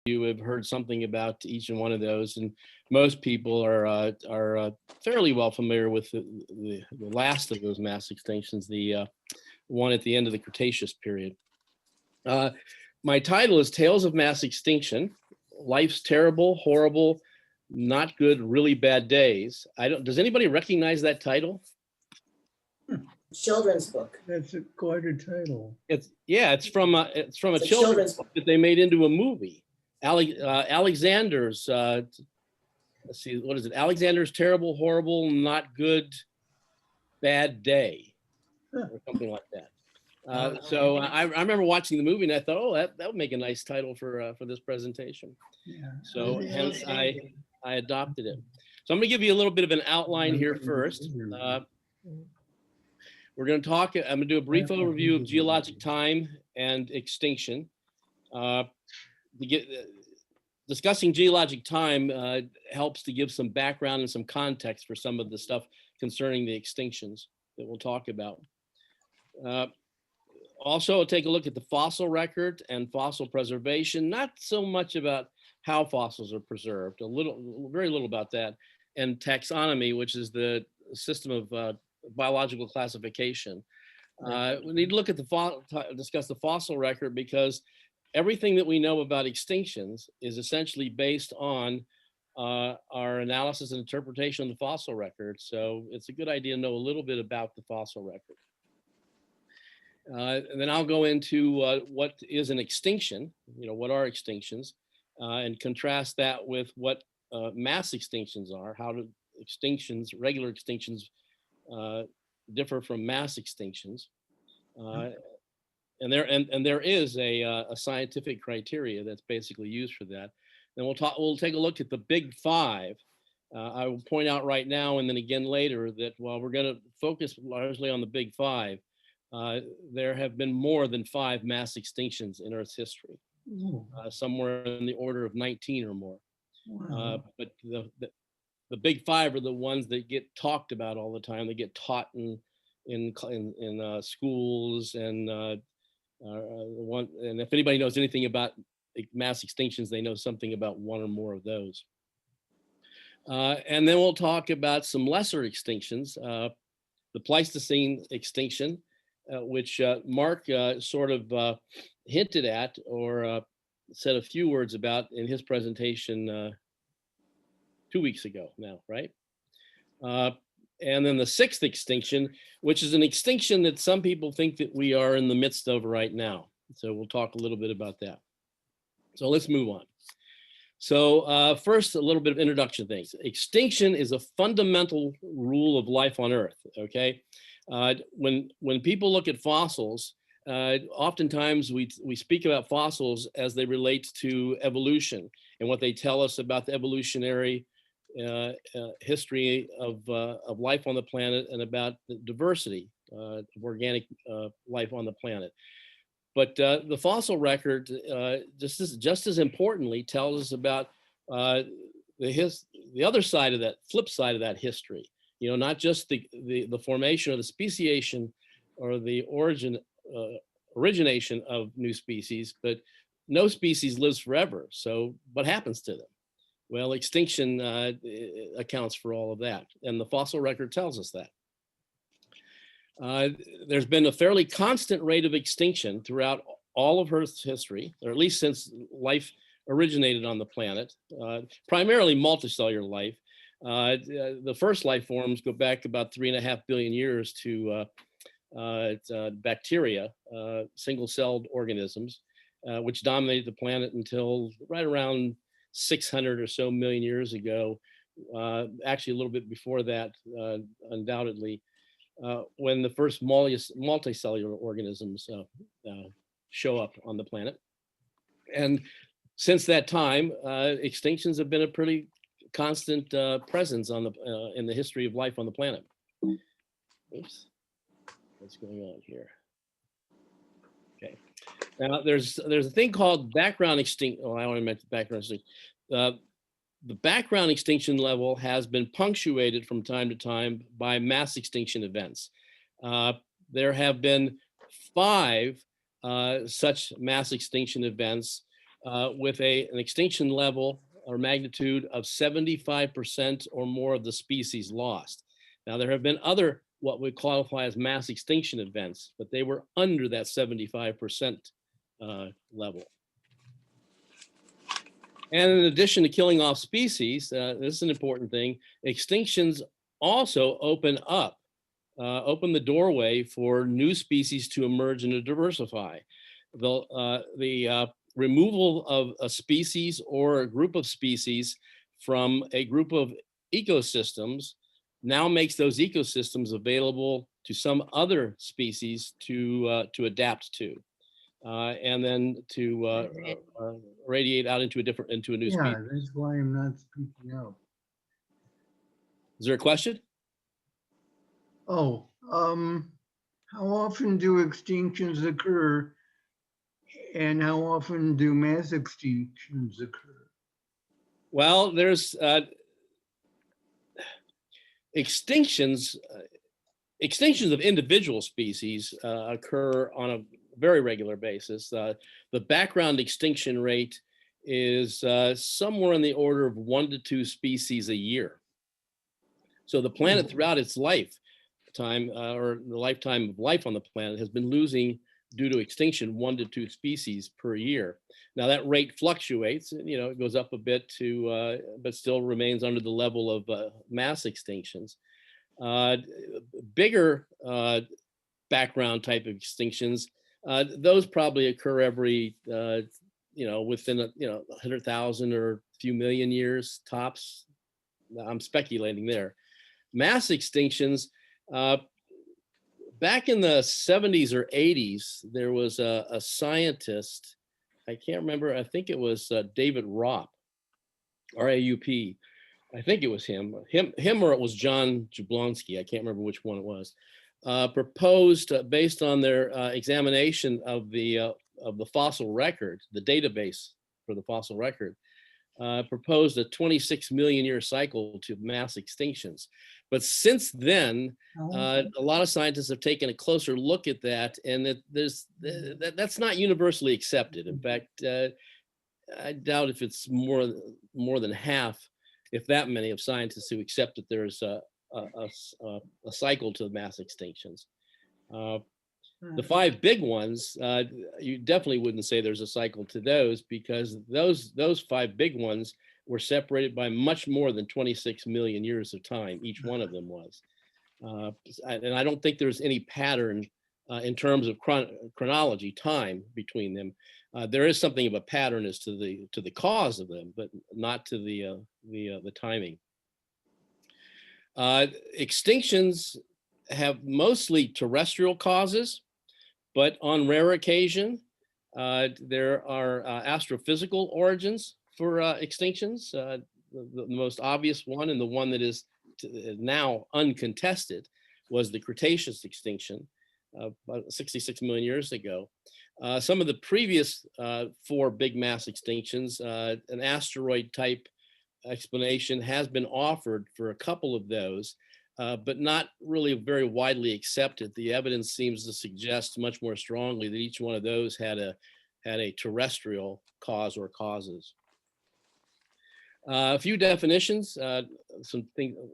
you have heard something about each and one of those, and most people are fairly well familiar with the last of those mass extinctions, the one at the end of the Cretaceous period. My title is Tales of Mass Extinction: Life's Terrible, Horrible, Not Good, Really Bad Days. Does anybody recognize that title? Children's book. That's quite a title. It's from a children's book that they made into a movie. Alexander's let's see, what is it? Alexander's Terrible, Horrible, Not Good, Bad Day, or something like that. So I remember watching the movie and I thought, oh, that would make a nice title for this presentation. Yeah. So hence I adopted it. So I'm going to give you a little bit of an outline here first. We're going to talk. I'm going to do a brief overview of geologic time and extinction. Discussing geologic time helps to give some background and some context for some of the stuff concerning the extinctions that we'll talk about. Also, we'll take a look at the fossil record and fossil preservation, not so much about how fossils are preserved, very little about that, and taxonomy, which is the system of biological classification. We need to look at discuss the fossil record, because everything that we know about extinctions is essentially based on our analysis and interpretation of the fossil record. So it's a good idea to know a little bit about the fossil record. And then I'll go into what is an extinction, what are extinctions, and contrast that with what mass extinctions are, how do regular extinctions differ from mass extinctions. And there is a scientific criteria that's basically used for that. Then we'll take a look at the big five. I will point out right now and then again later that while we're going to focus largely on the big five, there have been more than 5 mass extinctions in Earth's history, somewhere in the order of 19 or more. Wow. But the big five are the ones that get talked about all the time. They get taught in schools, and and if anybody knows anything about mass extinctions, they know something about one or more of those. And then we'll talk about some lesser extinctions, the Pleistocene extinction, which Mark sort of hinted at or said a few words about in his presentation 2 weeks ago now, right? And then the 6th extinction, which is an extinction that some people think that we are in the midst of right now. So we'll talk a little bit about that. So let's move on. So first, a little bit of introduction things. Extinction is a fundamental rule of life on Earth, okay? When people look at fossils, oftentimes we speak about fossils as they relate to evolution and what they tell us about the evolutionary history of life on the planet and about the diversity of organic life on the planet. But the fossil record, just as importantly, tells us about the other side of that, flip side of that history. Not just the formation or the speciation or the origination of new species, but no species lives forever. So what happens to them? Well, extinction accounts for all of that, and the fossil record tells us that. There's been a fairly constant rate of extinction throughout all of Earth's history, or at least since life originated on the planet, primarily multicellular life. The first life forms go back about 3.5 billion years to bacteria, single-celled organisms, which dominated the planet until right around 600 or so million years ago, actually a little bit before that, undoubtedly, when the first multicellular organisms show up on the planet. And since that time, extinctions have been a pretty constant presence in the history of life on the planet. Oops, what's going on here? Okay. Now, there's a thing called background extinction. Oh, I already mentioned background extinction. The background extinction level has been punctuated from time to time by mass extinction events. There have been 5 such mass extinction events with an extinction level or magnitude of 75% or more of the species lost. Now, there have been other what we qualify as mass extinction events, but they were under that 75% level. And in addition to killing off species, this is an important thing, extinctions also open the doorway for new species to emerge and to diversify. The removal of a species or a group of species from a group of ecosystems now makes those ecosystems available to some other species to adapt to, and then to radiate out into a new Yeah, species. that's why I'm not speaking up. Is there a question? Oh, how often do extinctions occur, and how often do mass extinctions occur? Well, there's extinctions. Extinctions of individual species occur on a very regular basis. The background extinction rate is somewhere in the order of 1 to 2 species a year. So the planet throughout its lifetime, or the lifetime of life on the planet, has been losing, due to extinction, 1 to 2 species per year. Now that rate fluctuates, it goes up a bit but still remains under the level of mass extinctions. Bigger background type of extinctions, those probably occur every, within 100,000 or a few million years tops. I'm speculating there. Mass extinctions, back in the 70s or 80s, there was a scientist, I can't remember, I think it was David Raup, R-A-U-P. I think it was him or it was John Jablonski, I can't remember which one it was, proposed, based on their examination of the fossil record, the database for the fossil record, proposed a 26 million year cycle to mass extinctions. But since then, a lot of scientists have taken a closer look at that, and that's not universally accepted. In fact, I doubt if it's more than half, if that many, of scientists who accept that there's a cycle to mass extinctions. The 5 big ones, you definitely wouldn't say there's a cycle to those, because those 5 big ones were separated by much more than 26 million years of time. Each one of them was. And I don't think there's any pattern in terms of chronology, time between them. There is something of a pattern as to the cause of them, but not to the timing. Extinctions have mostly terrestrial causes, but on rare occasion, there are astrophysical origins for extinctions. The most obvious one, and the one that is now uncontested, was the Cretaceous extinction about 66 million years ago. Some of the previous 4 big mass extinctions, an asteroid type explanation has been offered for a couple of those, but not really very widely accepted. The evidence seems to suggest much more strongly that each one of those had a terrestrial cause or causes. A few definitions,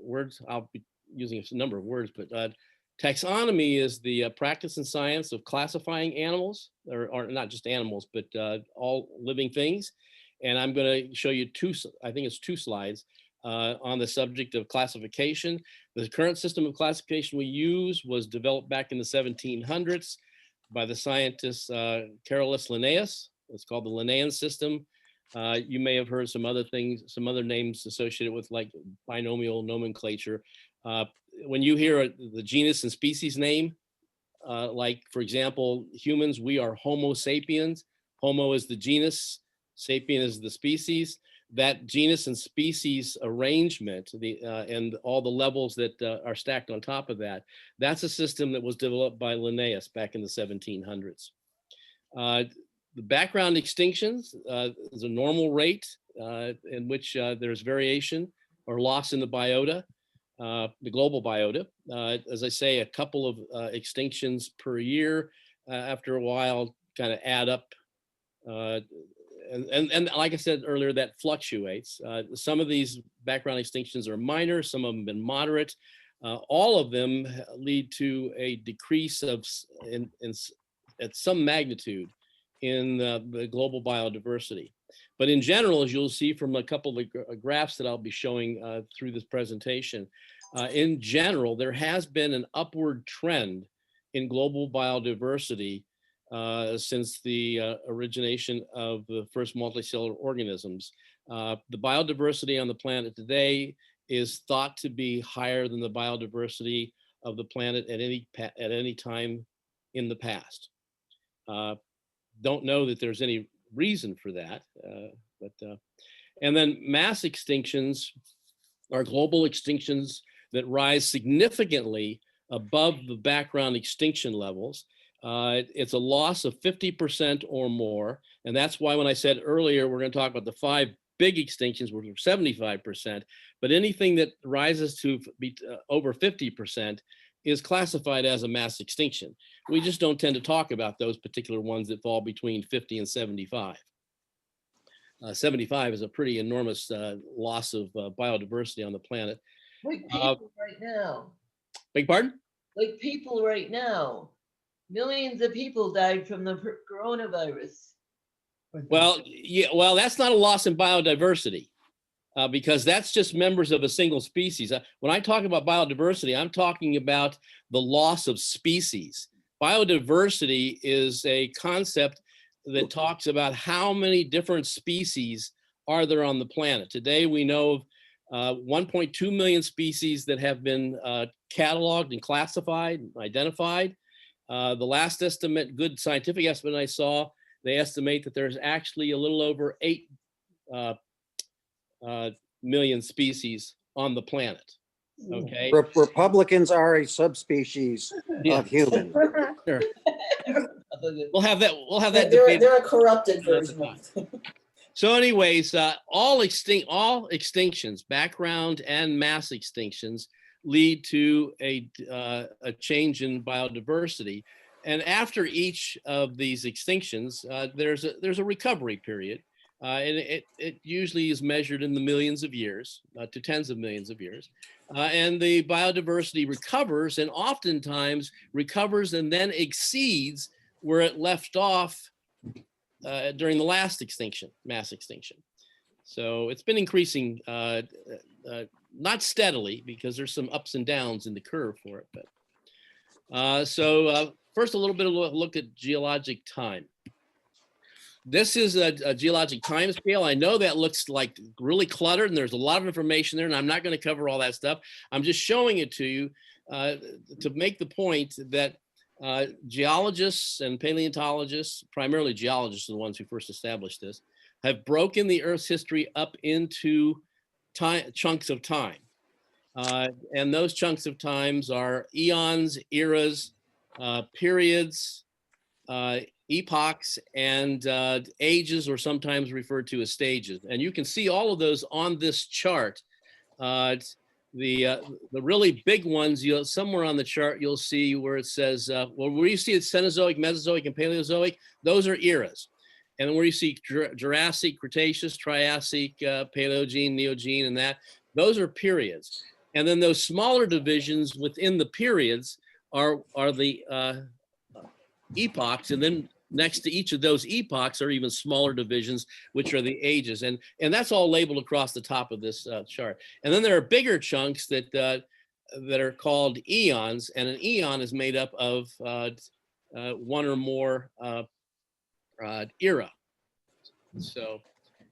words. I'll be using a number of words, but taxonomy is the practice and science of classifying animals, or not just animals, but all living things. And I'm going to show you I think it's 2 slides on the subject of classification. The current system of classification we use was developed back in the 1700s by the scientist Carolus Linnaeus. It's called the Linnaean system. You may have heard some other things, some other names associated with, like binomial nomenclature. When you hear the genus and species name, like for example, humans, we are Homo sapiens. Homo is the genus, sapien is the species. That genus and species arrangement, and all the levels that are stacked on top of that, that's a system that was developed by Linnaeus back in the 1700s. The background extinctions is a normal rate in which there's variation or loss in the biota, the global biota. As I say, a couple of extinctions per year, after a while, kind of add up and like I said earlier, that fluctuates. Some of these background extinctions are minor, some of them have been moderate. All of them lead to a decrease of at some magnitude in the global biodiversity. But in general, as you'll see from a couple of graphs that I'll be showing through this presentation, in general, there has been an upward trend in global biodiversity since the origination of the first multicellular organisms. The biodiversity on the planet today is thought to be higher than the biodiversity of the planet at any time in the past. Don't know that there's any reason for that, and then mass extinctions are global extinctions that rise significantly above the background extinction levels. It's a loss of 50% or more. And that's why when I said earlier, we're going to talk about the 5 big extinctions, which are 75%, but anything that rises to be over 50% is classified as a mass extinction. We just don't tend to talk about those particular ones that fall between 50 and 75. 75 is a pretty enormous loss of biodiversity on the planet. Like people right now. Beg pardon? Like people right now. Millions of people died from the coronavirus. Well, yeah, well, that's not a loss in biodiversity because that's just members of a single species. When I talk about biodiversity, I'm talking about the loss of species. Biodiversity is a concept that talks about how many different species are there on the planet. Today, we know of 1.2 million species that have been cataloged and classified, and identified. The last estimate, good scientific estimate I saw, they estimate that there's actually a little over 8 million species on the planet. Okay. Republicans are a subspecies Yeah. of human. Sure. We'll have that debate. They're a corrupted version of it. So anyways, all extinctions, background and mass extinctions, lead to a change in biodiversity. And after each of these extinctions, there's a recovery period. And it usually is measured in the millions of years to tens of millions of years. And the biodiversity recovers, and oftentimes recovers and then exceeds where it left off during the last extinction, mass extinction. So it's been increasing, not steadily, because there's some ups and downs in the curve for it. But first, a little bit of a look at geologic time. This is a geologic time scale. I know that looks like really cluttered, and there's a lot of information there, and I'm not going to cover all that stuff. I'm just showing it to you to make the point that geologists and paleontologists, primarily geologists are the ones who first established this, have broken the Earth's history up into chunks of time. And those chunks of times are eons, eras, periods, epochs, and ages, or sometimes referred to as stages. And you can see all of those on this chart. The really big ones, somewhere on the chart, you'll see where it says, well, where you see it's Cenozoic, Mesozoic, and Paleozoic, those are eras. And where you see Jurassic, Cretaceous, Triassic, Paleogene, Neogene, and that, those are periods. And then those smaller divisions within the periods are the epochs, and then next to each of those epochs are even smaller divisions, which are the ages, and that's all labeled across the top of this chart. And then there are bigger chunks that are called eons, and an eon is made up of one or more era. So,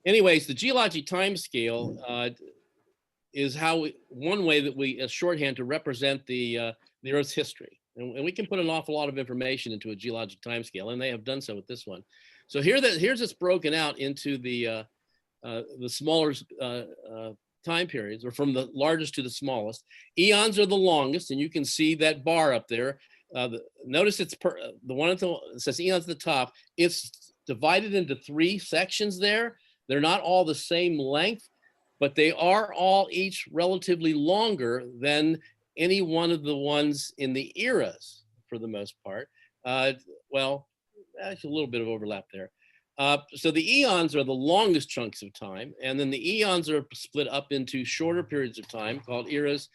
anyways, the geologic time scale is one way that we shorthand to represent the Earth's history. And we can put an awful lot of information into a geologic timescale, and they have done so with this one. So here's it's broken out into the smaller time periods, or from the largest to the smallest. Eons are the longest, and you can see that bar up there. Notice it's the one it says eons at the top. It's divided into 3 sections there. They're not all the same length, but they are all each relatively longer than any one of the ones in the eras, for the most part. Well, actually a little bit of overlap there. So the eons are the longest chunks of time, and then the eons are split up into shorter periods of time called eras,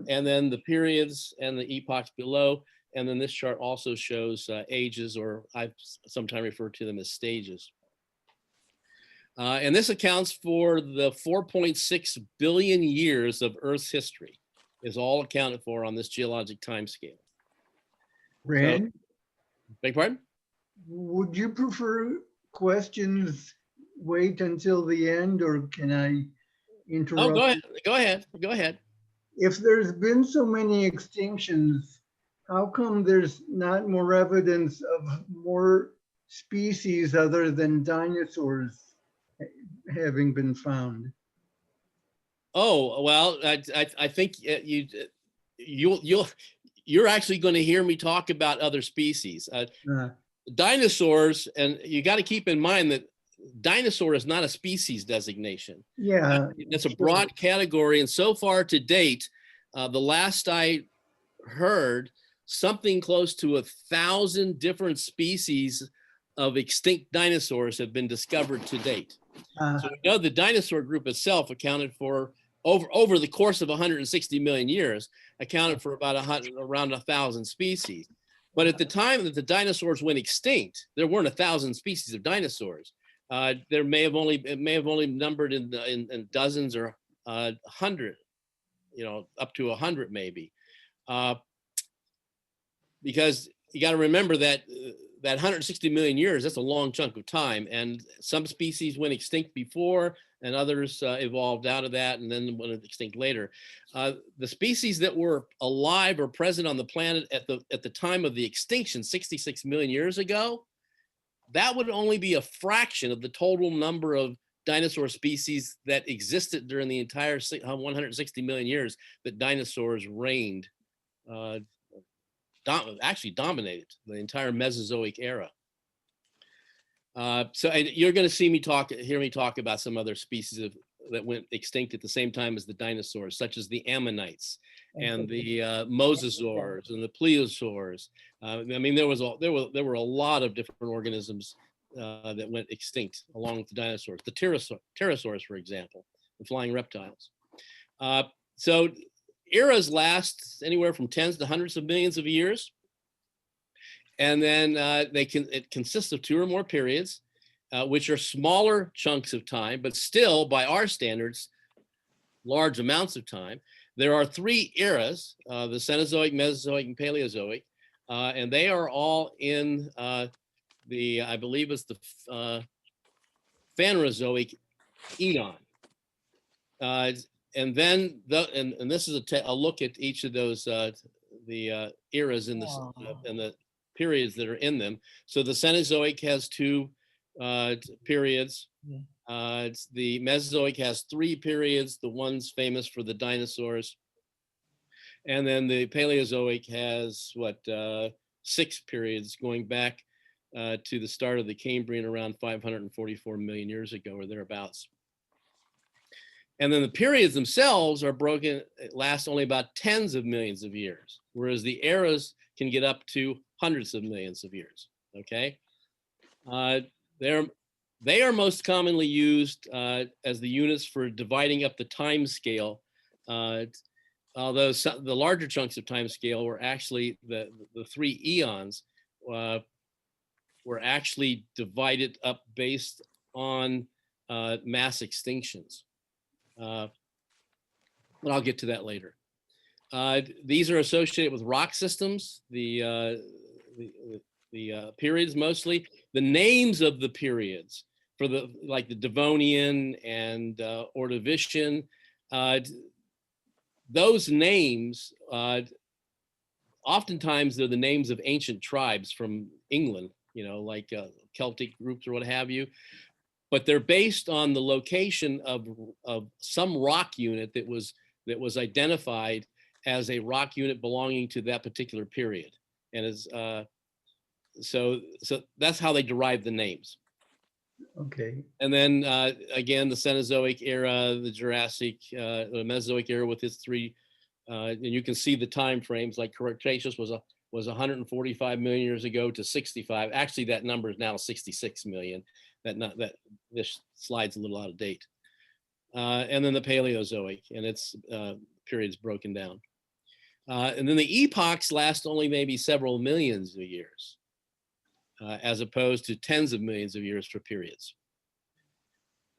and then the periods and the epochs below. And then this chart also shows ages, or I sometimes refer to them as stages. And this accounts for the 4.6 billion years of Earth's history is all accounted for on this geologic time scale. Brad, Beg pardon? would you prefer questions wait until the end, or can I interrupt? Oh, go ahead. Go ahead. Go ahead. If there's been so many extinctions, how come there's not more evidence of more species other than dinosaurs having been found? Oh, well, I think you're actually going to hear me talk about other species. Dinosaurs, and you got to keep in mind that dinosaur is not a species designation. Yeah. It's a broad category, and so far to date, the last I heard, something close to 1,000 different species of extinct dinosaurs have been discovered to date. So we know the dinosaur group itself accounted for over the course of 160 million years, accounted for about around 1,000 species. But at the time that the dinosaurs went extinct, there weren't 1,000 species of dinosaurs. There may have only numbered in dozens or 100, up to 100 maybe, because you got to remember that 160 million years, that's a long chunk of time, and some species went extinct before and others evolved out of that and then went extinct later. The species that were alive or present on the planet at the time of the extinction 66 million years ago, that would only be a fraction of the total number of dinosaur species that existed during the entire 160 million years that dinosaurs reigned, actually dominated the entire Mesozoic era. So you're going to hear me talk about some other species that went extinct at the same time as the dinosaurs, such as the ammonites and the mosasaurs and the plesiosaurs. I mean, there were a lot of different organisms that went extinct along with the dinosaurs. The pterosaurs, for example, the flying reptiles. So eras last anywhere from tens to hundreds of millions of years. And then it consists of 2 or more periods, which are smaller chunks of time, but still, by our standards, large amounts of time. There are 3 eras, the Cenozoic, Mesozoic, and Paleozoic, and they are all in I believe it's the Phanerozoic eon. And then, and this is a look at each of those, the eras in the periods that are in them. So the Cenozoic has 2 periods. The Mesozoic has 3 periods, the ones famous for the dinosaurs. And then the Paleozoic has 6 periods going back to the start of the Cambrian around 544 million years ago or thereabouts. And then the periods themselves are broken, last only about tens of millions of years, whereas the eras can get up to hundreds of millions of years, okay? They are most commonly used as the units for dividing up the time scale, although the larger chunks of time scale were actually, the 3 eons were actually divided up based on mass extinctions. But I'll get to that later. These are associated with rock systems, the periods mostly. The names of the periods for like the Devonian and Ordovician, those names, oftentimes they're the names of ancient tribes from England, like Celtic groups or what have you. But they're based on the location of some rock unit that was identified as a rock unit belonging to that particular period, and is so that's how they derive the names. Okay. And then again, the Cenozoic era, the Jurassic, the Mesozoic era with its 3, and you can see the time frames. Like Cretaceous was 145 million years ago to 65. Actually, that number is now 66 million. that this slide's a little out of date. And then the Paleozoic, and its period's broken down. And then the epochs last only maybe several millions of years, as opposed to tens of millions of years for periods.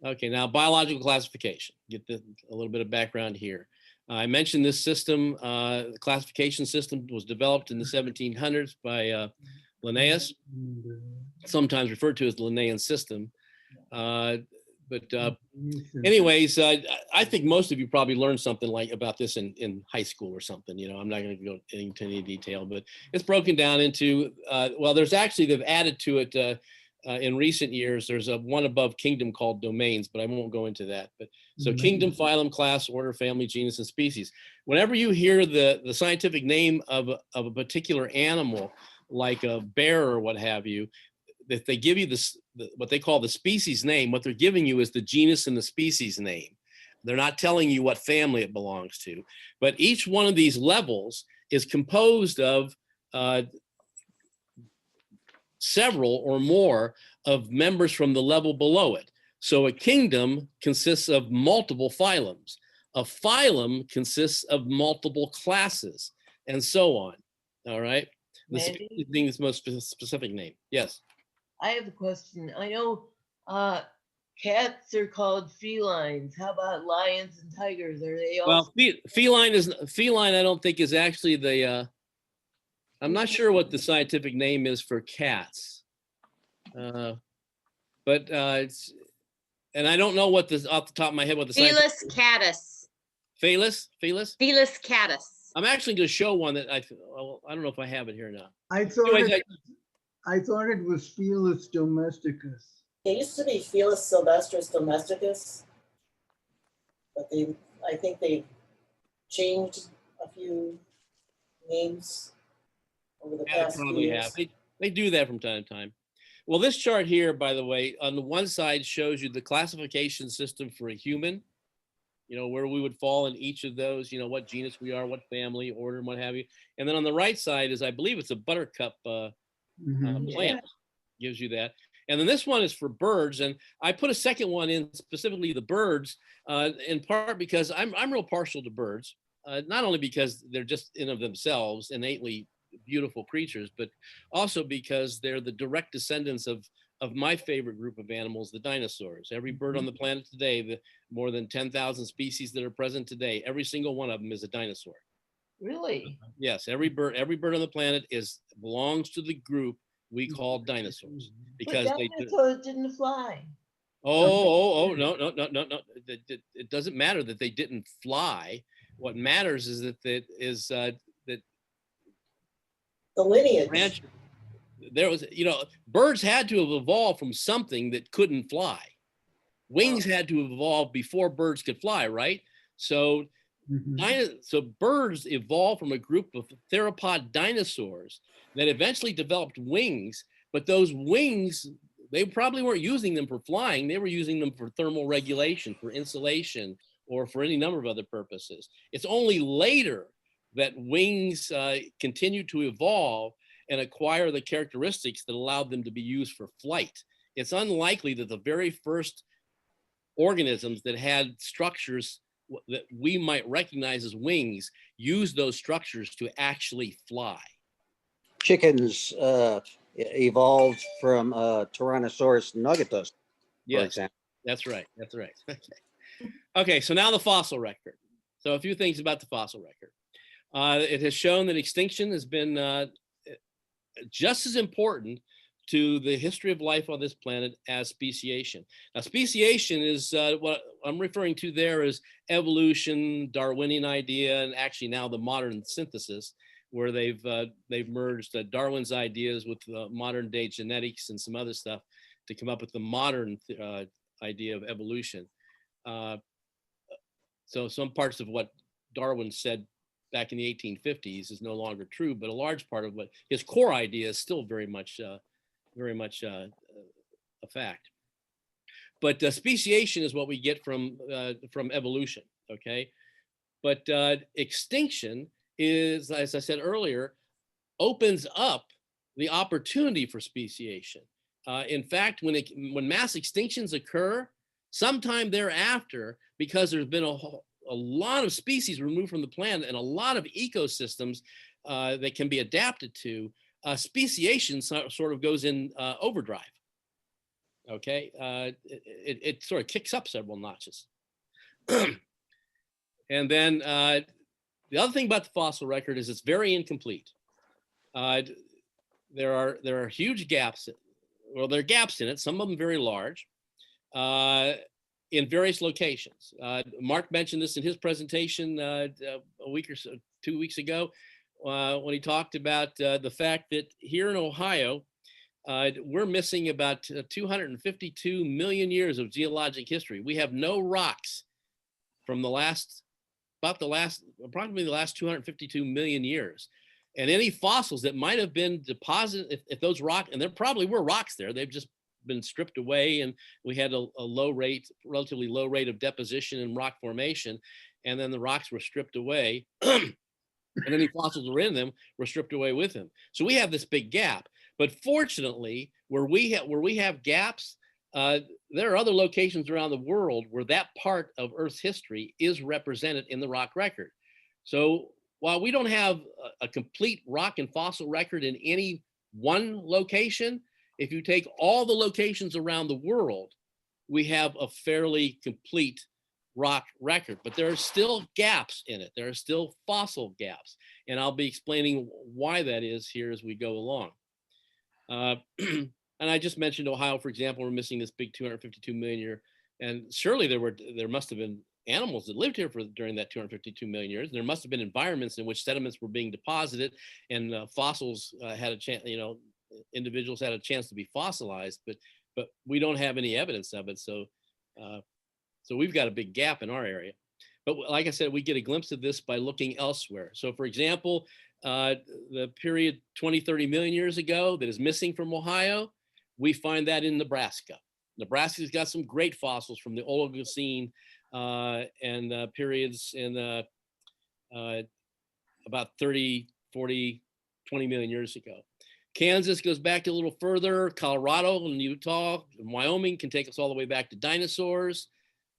Okay, now biological classification. Get a little bit of background here. I mentioned this system, the classification system was developed in the 1700s by Linnaeus, sometimes referred to as the Linnaean system. Anyways, I think most of you probably learned something like about this in high school or something. You know, I'm not going to go into any detail, but it's broken down into, well, there's actually, they've added to it in recent years. There's a one above kingdom called domains, but I won't go into that. But so kingdom, phylum, class, order, family, genus, and species. Whenever you hear the scientific name of a particular animal, like a bear or what have you, if they give you this, what they call the species name, what they're giving you is the genus and the species name. They're not telling you what family it belongs to. But each one of these levels is composed of several or more of members from the level below it. So a kingdom consists of multiple phylums. A phylum consists of multiple classes, and so on. All right. The species being its most specific name. Yes. I have a question. I know cats are called felines. How about lions and tigers? Are they also? Well, feline. I don't think is actually the. I'm not sure what the scientific name is for cats, but it's, and I don't know what this off the top of my head what the Felis catus. Felis. Felis catus. I'm actually going to show one that I don't know if I have it here now. I thought Anyways, I thought it was Felis domesticus. It used to be Felis sylvestris domesticus, but I think they changed a few names over the past few probably years. have. They do that from time to time. Well, this chart here, by the way, on the one side shows you the classification system for a human, you know, where we would fall in each of those, you know, what genus we are, what family, order, and what have you. And then on the right side is, I believe it's a buttercup plant, gives you that. And then this one is for birds. And I put a second one in, specifically the birds, in part because I'm real partial to birds, not only because they're just in of themselves innately beautiful creatures, but also because they're the direct descendants of my favorite group of animals, the dinosaurs. Every bird on the planet today, the more than 10,000 species that are present today, every single one of them is a dinosaur. Really? Yes, every bird on the planet belongs to the group we call dinosaurs, because but dinosaurs didn't fly. No. It doesn't matter that they didn't fly. What matters is that that The lineage. There was, you know, birds had to have evolved from something that couldn't fly. Wings had to have evolved before birds could fly, right? So, so birds evolved from a group of theropod dinosaurs that eventually developed wings, but those wings, they probably weren't using them for flying. They were using them for thermal regulation, for insulation, or for any number of other purposes. It's only later that wings continued to evolve and acquire the characteristics that allowed them to be used for flight. It's unlikely that the very first organisms that had structures that we might recognize as wings used those structures to actually fly. Chickens evolved from Tyrannosaurus nuggatus, for Yes, example. that's right. That's right. Okay, so now the fossil record. So a few things about the fossil record. It has shown that extinction has been just as important to the history of life on this planet as speciation. Now, speciation is what I'm referring to there is evolution, Darwinian idea, and actually now the modern synthesis, where they've merged Darwin's ideas with modern day genetics and some other stuff to come up with the modern idea of evolution. So some parts of what Darwin said back in the 1850s is no longer true, but a large part of what his core idea is still very much a fact. But speciation is what we get from evolution, okay? But extinction is, as I said earlier, opens up the opportunity for speciation. In fact, when mass extinctions occur, sometime thereafter, because there's been a lot of species removed from the planet and a lot of ecosystems that can be adapted to, speciation sort of goes in overdrive. Okay, it sort of kicks up several notches. And then the other thing about the fossil record is it's very incomplete. There are huge gaps. Well, there are gaps in it, some of them very large, in various locations. Mark mentioned this in his presentation a week or so, 2 weeks ago, when he talked about the fact that here in Ohio, we're missing about 252 million years of geologic history. We have no rocks from approximately the last 252 million years. And any fossils that might have been deposited, if those rocks, and there probably were rocks there, they've just been stripped away, and we had a relatively low rate of deposition and rock formation, and then the rocks were stripped away, and any fossils that were in them were stripped away with them. So we have this big gap. But fortunately, where we have gaps, there are other locations around the world where that part of Earth's history is represented in the rock record. So while we don't have a complete rock and fossil record in any one location, if you take all the locations around the world, we have a fairly complete rock record, but there are still gaps in it. There are still fossil gaps. And I'll be explaining why that is here as we go along. And I just mentioned Ohio, for example, we're missing this big 252 million year, and surely there must have been animals that lived here during that 252 million years. There must have been environments in which sediments were being deposited, and fossils had a chance, individuals had a chance to be fossilized, but we don't have any evidence of it. So we've got a big gap in our area. But like I said, we get a glimpse of this by looking elsewhere. So for example, the period 20, 30 million years ago that is missing from Ohio, we find that in Nebraska. Nebraska's got some great fossils from the Oligocene and periods in about 30, 40, 20 million years ago. Kansas goes back a little further. Colorado and Utah and Wyoming can take us all the way back to dinosaurs.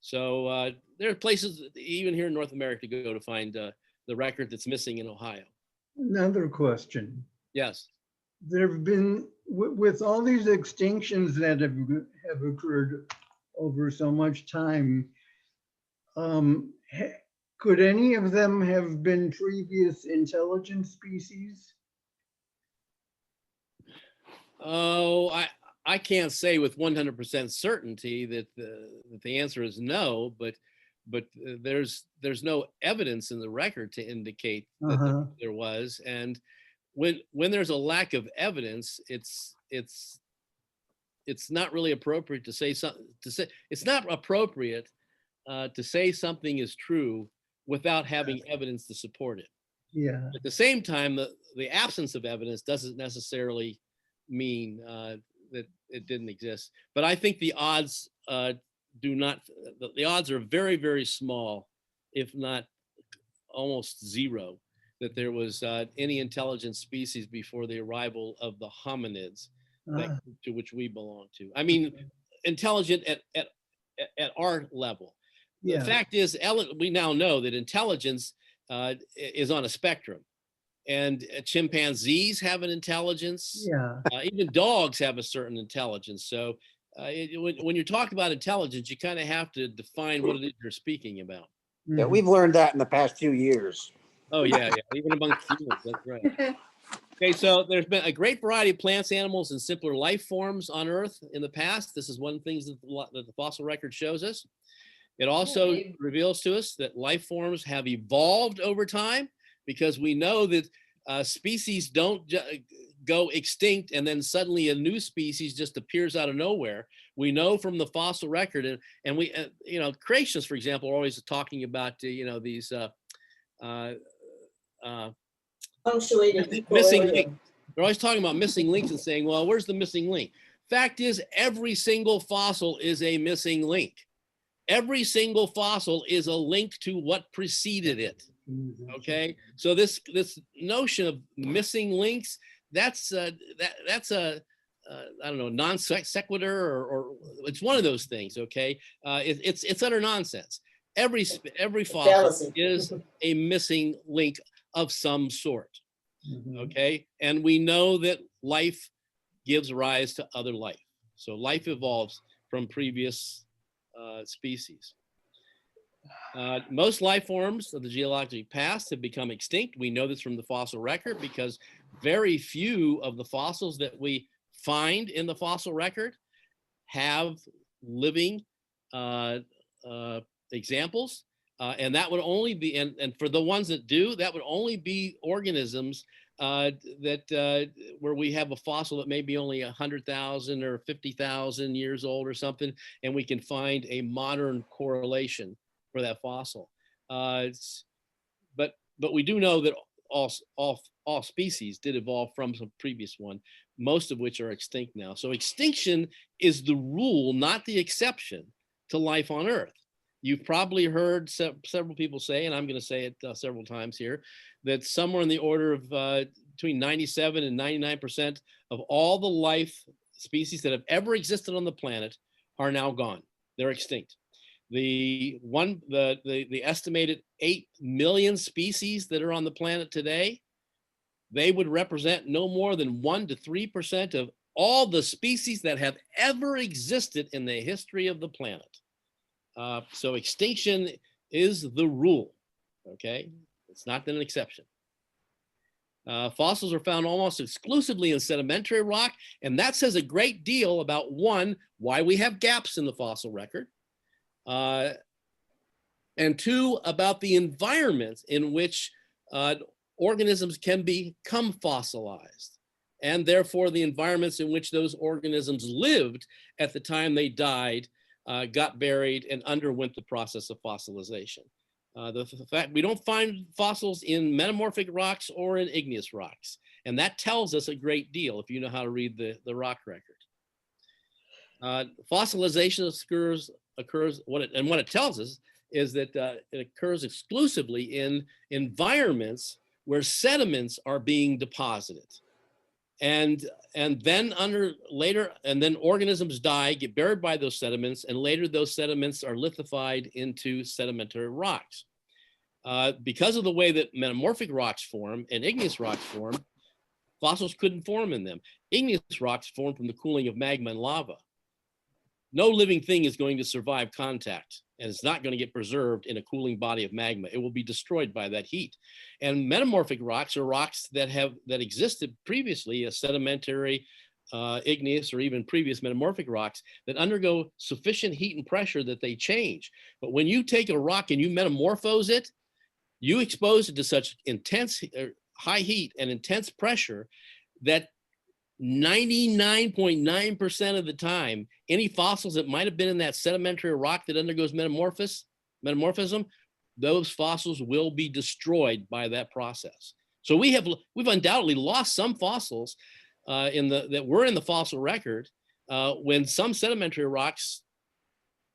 So there are places, even here in North America, to go to find the record that's missing in Ohio. Another question. Yes. There have been, with all these extinctions that have occurred over so much time, could any of them have been previous intelligent species? Oh, I can't say with 100% certainty that the answer is no, but there's no evidence in the record to indicate that there was. And when there's a lack of evidence, it's not really appropriate to say something. It's not appropriate to say something is true without having evidence to support it. Yeah. At the same time, the absence of evidence doesn't necessarily mean that it didn't exist. But I think the odds the odds are very, very small, if not almost zero, that there was any intelligent species before the arrival of the hominids to which we belong to. I mean, intelligent at our level. Yeah. The fact is, we now know that intelligence is on a spectrum. And chimpanzees have an intelligence. Yeah. Even dogs have a certain intelligence. So when you talk about intelligence, you kind of have to define what it is you're speaking about. Yeah, we've learned that in the past few years. Oh, yeah. Even amongst humans, that's right. Okay, so there's been a great variety of plants, animals, and simpler life forms on Earth in the past. This is one of the things that the fossil record shows us. It also reveals to us that life forms have evolved over time, because we know that species don't go extinct and then suddenly a new species just appears out of nowhere. We know from the fossil record, and we, creationists, for example, are always talking about, these punctuated missing equilibrium. links. They're always talking about missing links and saying, well, where's the missing link? Fact is, every single fossil is a missing link. Every single fossil is a link to what preceded it. Okay, so this notion of missing links, that's a I don't know, non sequitur, or it's one of those things. Okay, it's utter nonsense. Every fossil Fallacy. is a missing link of some sort. Mhm. Okay, and we know that life gives rise to other life. So life evolves from previous species. Most life forms of the geologic past have become extinct. We know this from the fossil record because very few of the fossils that we find in the fossil record have living examples. And that would only be, and for the ones that do, that would only be organisms where we have a fossil that may be only 100,000 or 50,000 years old or something, and we can find a modern correlation for that fossil. But we do know that all species did evolve from some previous one, most of which are extinct now. So extinction is the rule, not the exception to life on Earth. You've probably heard several people say, and I'm going to say it several times here, that somewhere in the order of between 97 and 99% of all the life species that have ever existed on the planet are now gone. They're extinct. The estimated 8 million species that are on the planet today, they would represent no more than 1 to 3% of all the species that have ever existed in the history of the planet. So extinction is the rule, okay? It's not an exception. Fossils are found almost exclusively in sedimentary rock, and that says a great deal about, one, why we have gaps in the fossil record, and two, about the environment in which organisms can become fossilized, and therefore the environments in which those organisms lived at the time they died, got buried, and underwent the process of fossilization. The fact we don't find fossils in metamorphic rocks or in igneous rocks, and that tells us a great deal if you know how to read the rock record. Fossilization occurs what it tells us is that it occurs exclusively in environments where sediments are being deposited. And then organisms die, get buried by those sediments, and later those sediments are lithified into sedimentary rocks. Because of the way that metamorphic rocks form and igneous rocks form, fossils couldn't form in them. Igneous rocks form from the cooling of magma and lava. No living thing is going to survive contact, and it's not going to get preserved in a cooling body of magma. It will be destroyed by that heat. And metamorphic rocks are rocks that existed previously as sedimentary, igneous, or even previous metamorphic rocks that undergo sufficient heat and pressure that they change. But when you take a rock and you metamorphose it, you expose it to such intense high heat and intense pressure that 99.9% of the time, any fossils that might have been in that sedimentary rock that undergoes metamorphism, those fossils will be destroyed by that process. So we've undoubtedly lost some fossils that were in the fossil record when some sedimentary rocks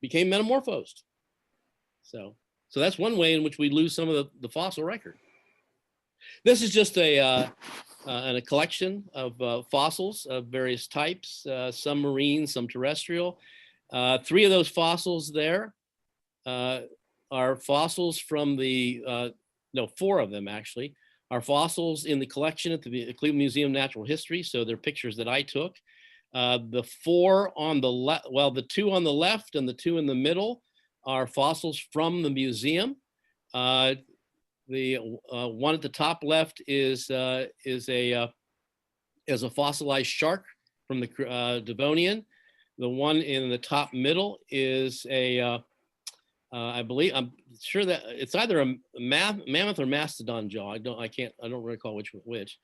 became metamorphosed. So that's one way in which we lose some of the fossil record. This is just a collection of fossils of various types, some marine, some terrestrial. 3 of those fossils there are fossils from 4 of them actually, are fossils in the collection at the Cleveland Museum of Natural History. So they're pictures that I took. The 4 on the left, well, the 2 on the left and the 2 in the middle are fossils from the museum. The one at the top left is a fossilized shark from the Devonian. The one in the top middle is I believe, I'm sure that it's either a mammoth or mastodon jaw. I don't recall which.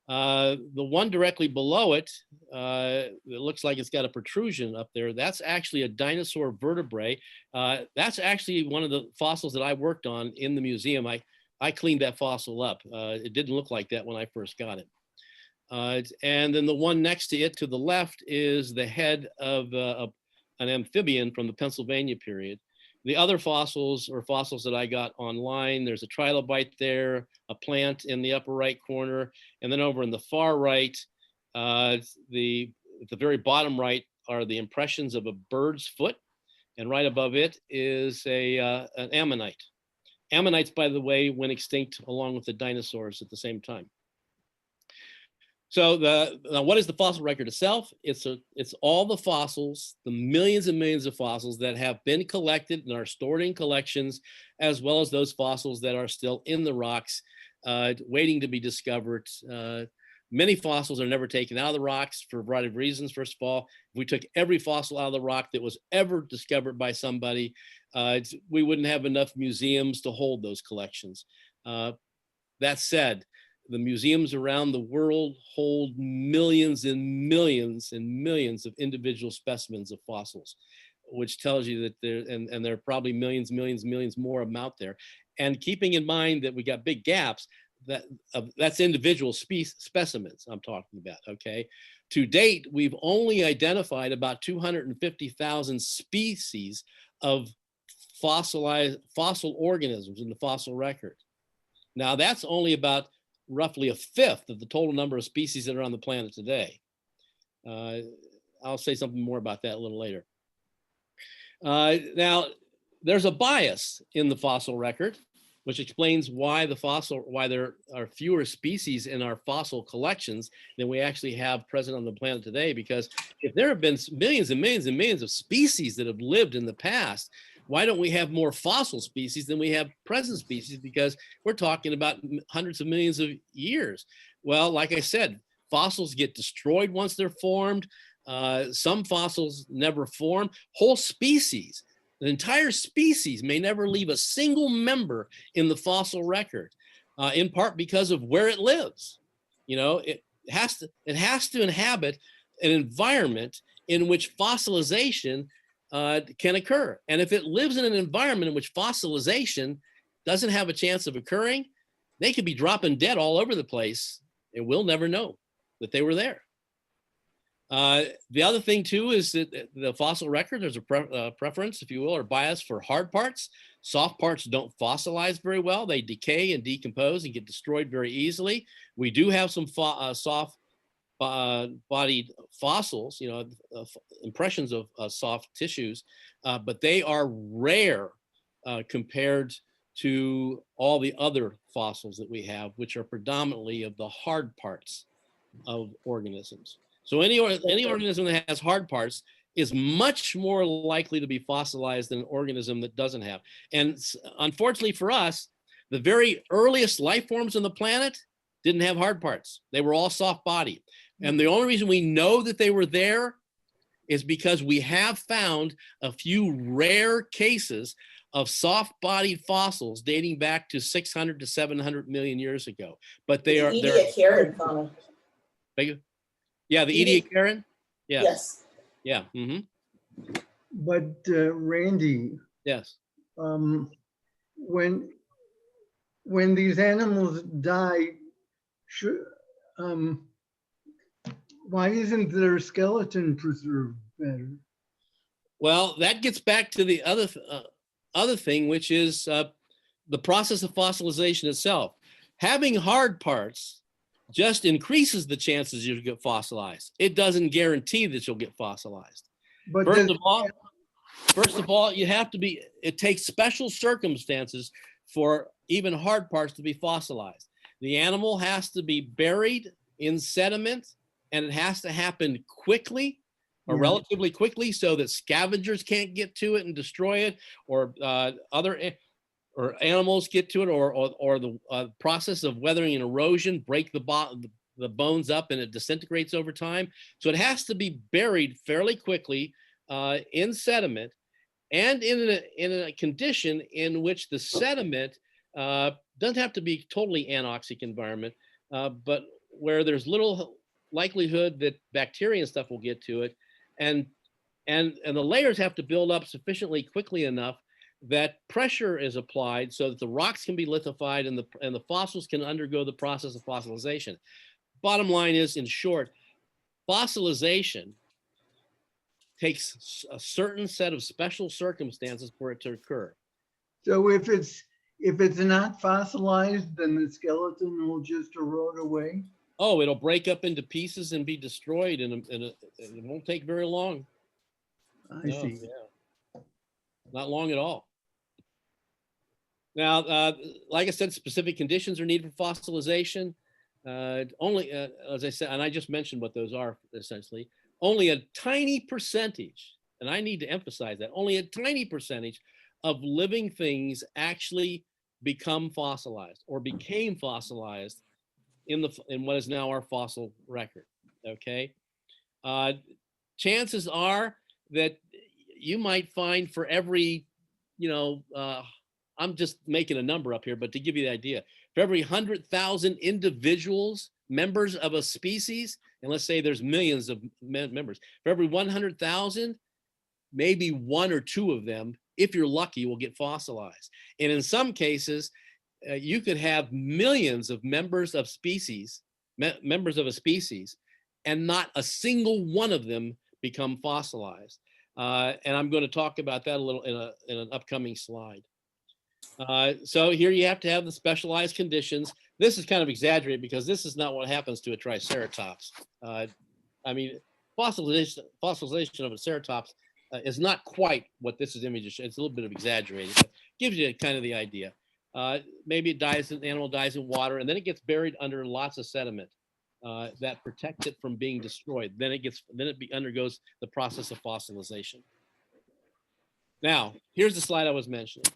The one directly below it, it looks like it's got a protrusion up there. That's actually a dinosaur vertebrae. That's actually one of the fossils that I worked on in the museum. I cleaned that fossil up. It didn't look like that when I first got it. And then the one next to it to the left is the head of an amphibian from the Pennsylvania period. The other fossils are fossils that I got online. There's a trilobite there, a plant in the upper right corner, and then over in the far right, the at the very bottom right are the impressions of a bird's foot, and right above it is an ammonite. Ammonites, by the way, went extinct along with the dinosaurs at the same time. So what is the fossil record itself? It's all the fossils, the millions and millions of fossils that have been collected and are stored in collections, as well as those fossils that are still in the rocks, waiting to be discovered. Many fossils are never taken out of the rocks for a variety of reasons. First of all, if we took every fossil out of the rock that was ever discovered by somebody, we wouldn't have enough museums to hold those collections. That said, the museums around the world hold millions and millions and millions of individual specimens of fossils, which tells you that there are probably millions more of them out there. And keeping in mind that we got big gaps, that's individual specimens I'm talking about, okay? To date, we've only identified about 250,000 species of fossil organisms in the fossil record. Now that's only about roughly a fifth of the total number of species that are on the planet today. I'll say something more about that a little later. Now, there's a bias in the fossil record, which explains why there are fewer species in our fossil collections than we actually have present on the planet today. Because if there have been millions and millions and millions of species that have lived in the past, why don't we have more fossil species than we have present species? Because we're talking about hundreds of millions of years. Well, like I said, fossils get destroyed once they're formed. Some fossils never form. Whole species, an entire species may never leave a single member in the fossil record, in part because of where it lives. You know, it has to inhabit an environment in which fossilization can occur. And if it lives in an environment in which fossilization doesn't have a chance of occurring, they could be dropping dead all over the place and we'll never know that they were there. The other thing too is that the fossil record, there's a preference, if you will, or bias for hard parts. Soft parts don't fossilize very well. They decay and decompose and get destroyed very easily. We do have some soft bodied fossils, you know, impressions of soft tissues, but they are rare compared to all the other fossils that we have, which are predominantly of the hard parts of organisms. So any organism that has hard parts is much more likely to be fossilized than an organism that doesn't have. And unfortunately for us, the very earliest life forms on the planet didn't have hard parts. They were all soft bodied. And the only reason we know that they were there is because we have found a few rare cases of soft-bodied fossils dating back to 600 to 700 million years ago. But they're Ediacaran fauna. Yeah, the Ediacaran. Yeah. Yes. Yeah. Mm-hmm. But Randy, Yes. When these animals die, why isn't their skeleton preserved better? Well, that gets back to the other thing, which is the process of fossilization itself. Having hard parts just increases the chances you'll get fossilized. It doesn't guarantee that you'll get fossilized. But First of all, it takes special circumstances for even hard parts to be fossilized. The animal has to be buried in sediment, and it has to happen quickly or relatively quickly so that scavengers can't get to it and destroy it, or or animals get to it, or the process of weathering and erosion break the bones up and it disintegrates over time. So it has to be buried fairly quickly in sediment, and in a condition in which the sediment doesn't have to be totally anoxic environment, but where there's little likelihood that bacteria and stuff will get to it, and the layers have to build up sufficiently quickly enough that pressure is applied so that the rocks can be lithified and the fossils can undergo the process of fossilization. Bottom line is, in short, fossilization takes a certain set of special circumstances for it to occur. So if it's not fossilized, then the skeleton will just erode away? Oh, it'll break up into pieces and be destroyed, and it won't take very long. I No, see. yeah, not long at all. Now, like I said, specific conditions are needed for fossilization. Only, as I said, and I just mentioned what those are essentially, only a tiny percentage, and I need to emphasize that, only a tiny percentage of living things actually become fossilized or became fossilized in what is now our fossil record. Okay, chances are that you might find for every, I'm just making a number up here, but to give you the idea, for every 100,000 individuals, members of a species, and let's say there's millions of members, for every 100,000, maybe one or two of them, if you're lucky, will get fossilized. And in some cases, you could have millions of members of species, members of a species, and not a single one of them become fossilized. And I'm going to talk about that a little in an upcoming slide. So here you have to have the specialized conditions. This is kind of exaggerated because this is not what happens to a triceratops. I mean, fossilization of a ceratops is not quite what this is image. It's a little bit of exaggerated, but gives you kind of the idea. Maybe the animal dies in water, and then it gets buried under lots of sediment that protects it from being destroyed. Then it undergoes the process of fossilization. Now, here's the slide I was mentioning.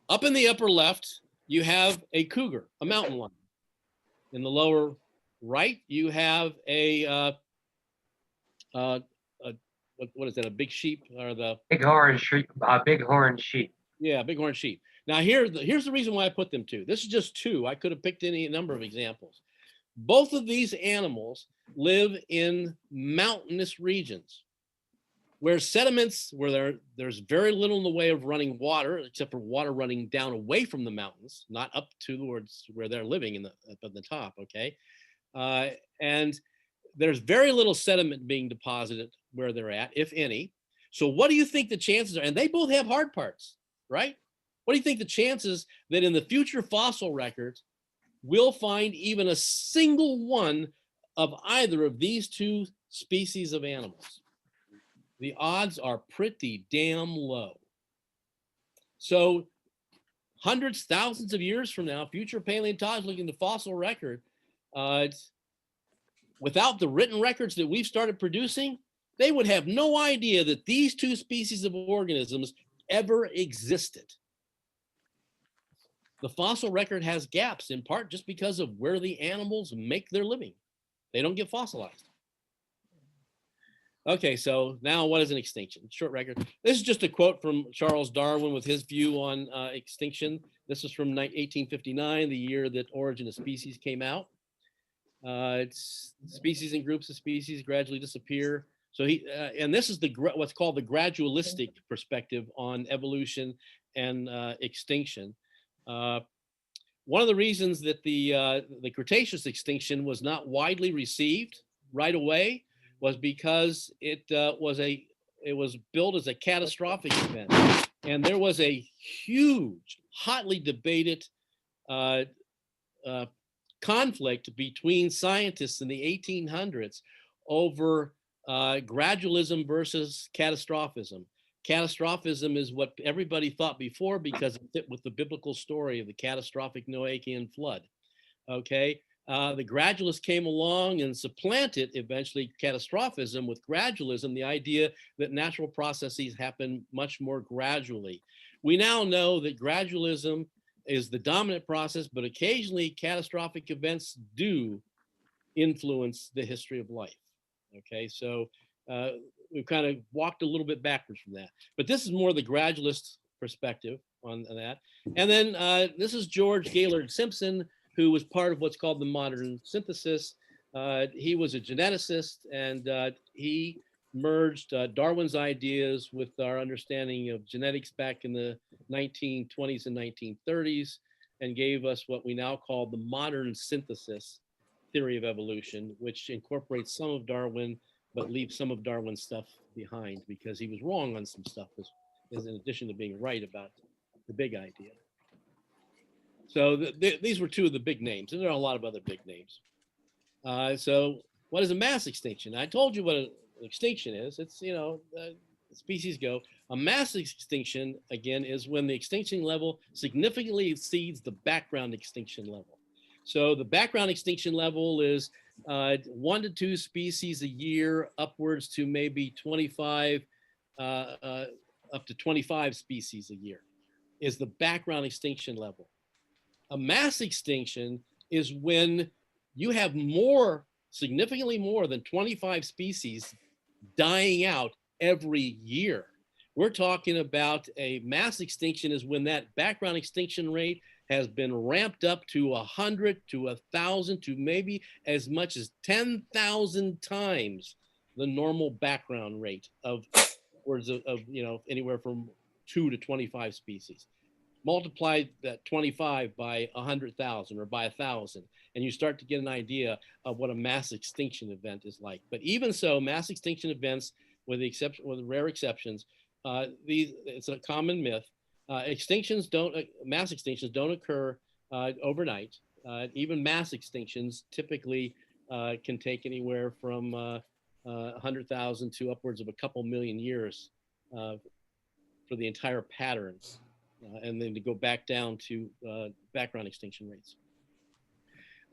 Up in the upper left, you have a cougar, a mountain lion. In the lower right, you have what is that? A big sheep or the Bighorn sheep? Bighorn sheep. Yeah, bighorn sheep. Now here's the reason why I put them two. This is just two. I could have picked any number of examples. Both of these animals live in mountainous regions where sediments, where there's very little in the way of running water, except for water running down away from the mountains, not up towards where they're living up at the top, okay? And there's very little sediment being deposited where they're at, if any. So what do you think the chances are? And they both have hard parts, right? What do you think the chances that in the future fossil records, we'll find even a single one of either of these two species of animals? The odds are pretty damn low. So hundreds, thousands of years from now, future paleontologists looking at the fossil record, without the written records that we've started producing, they would have no idea that these two species of organisms ever existed. The fossil record has gaps in part just because of where the animals make their living. They don't get fossilized. Okay, so now what is an extinction? Short record. This is just a quote from Charles Darwin with his view on extinction. This is from 1859, the year that Origin of Species came out. It's species and groups of species gradually disappear. So and this is what's called the gradualistic perspective on evolution and extinction. One of the reasons that the Cretaceous extinction was not widely received right away was because it was billed as a catastrophic event, and there was a huge, hotly debated conflict between scientists in the 1800s over gradualism versus catastrophism. Catastrophism is what everybody thought before because it fit with the biblical story of the catastrophic Noachian flood. Okay, the gradualists came along and supplanted eventually catastrophism with gradualism, the idea that natural processes happen much more gradually. We now know that gradualism is the dominant process, but occasionally catastrophic events do influence the history of life. Okay, so we've kind of walked a little bit backwards from that, but this is more the gradualist perspective on that. And then this is George Gaylord Simpson, who was part of what's called the modern synthesis. He was a geneticist, and he merged Darwin's ideas with our understanding of genetics back in the 1920s and 1930s, and gave us what we now call the modern synthesis theory of evolution, which incorporates some of Darwin, but leaves some of Darwin's stuff behind because he was wrong on some stuff, as in addition to being right about the big idea. So these were two of the big names, and there are a lot of other big names. So what is a mass extinction? I told you what an extinction is. It's, species go. A mass extinction, again, is when the extinction level significantly exceeds the background extinction level. So the background extinction level is 1 to 2 species a year, upwards to maybe 25, up to 25 species a year is the background extinction level. A mass extinction is when you have more, significantly more than 25 species dying out every year. We're talking about a mass extinction is when that background extinction rate has been ramped up to 100 to 1,000 to maybe as much as 10,000 times the normal background rate of words of anywhere from 2 to 25 species. Multiply that 25 by 100,000 or by 1,000, and you start to get an idea of what a mass extinction event is like. But even so, mass extinction events, with rare exceptions, it's a common myth. Mass extinctions don't occur overnight. Even mass extinctions typically can take anywhere from 100,000 to upwards of a couple million years for the entire pattern. And then to go back down to background extinction rates.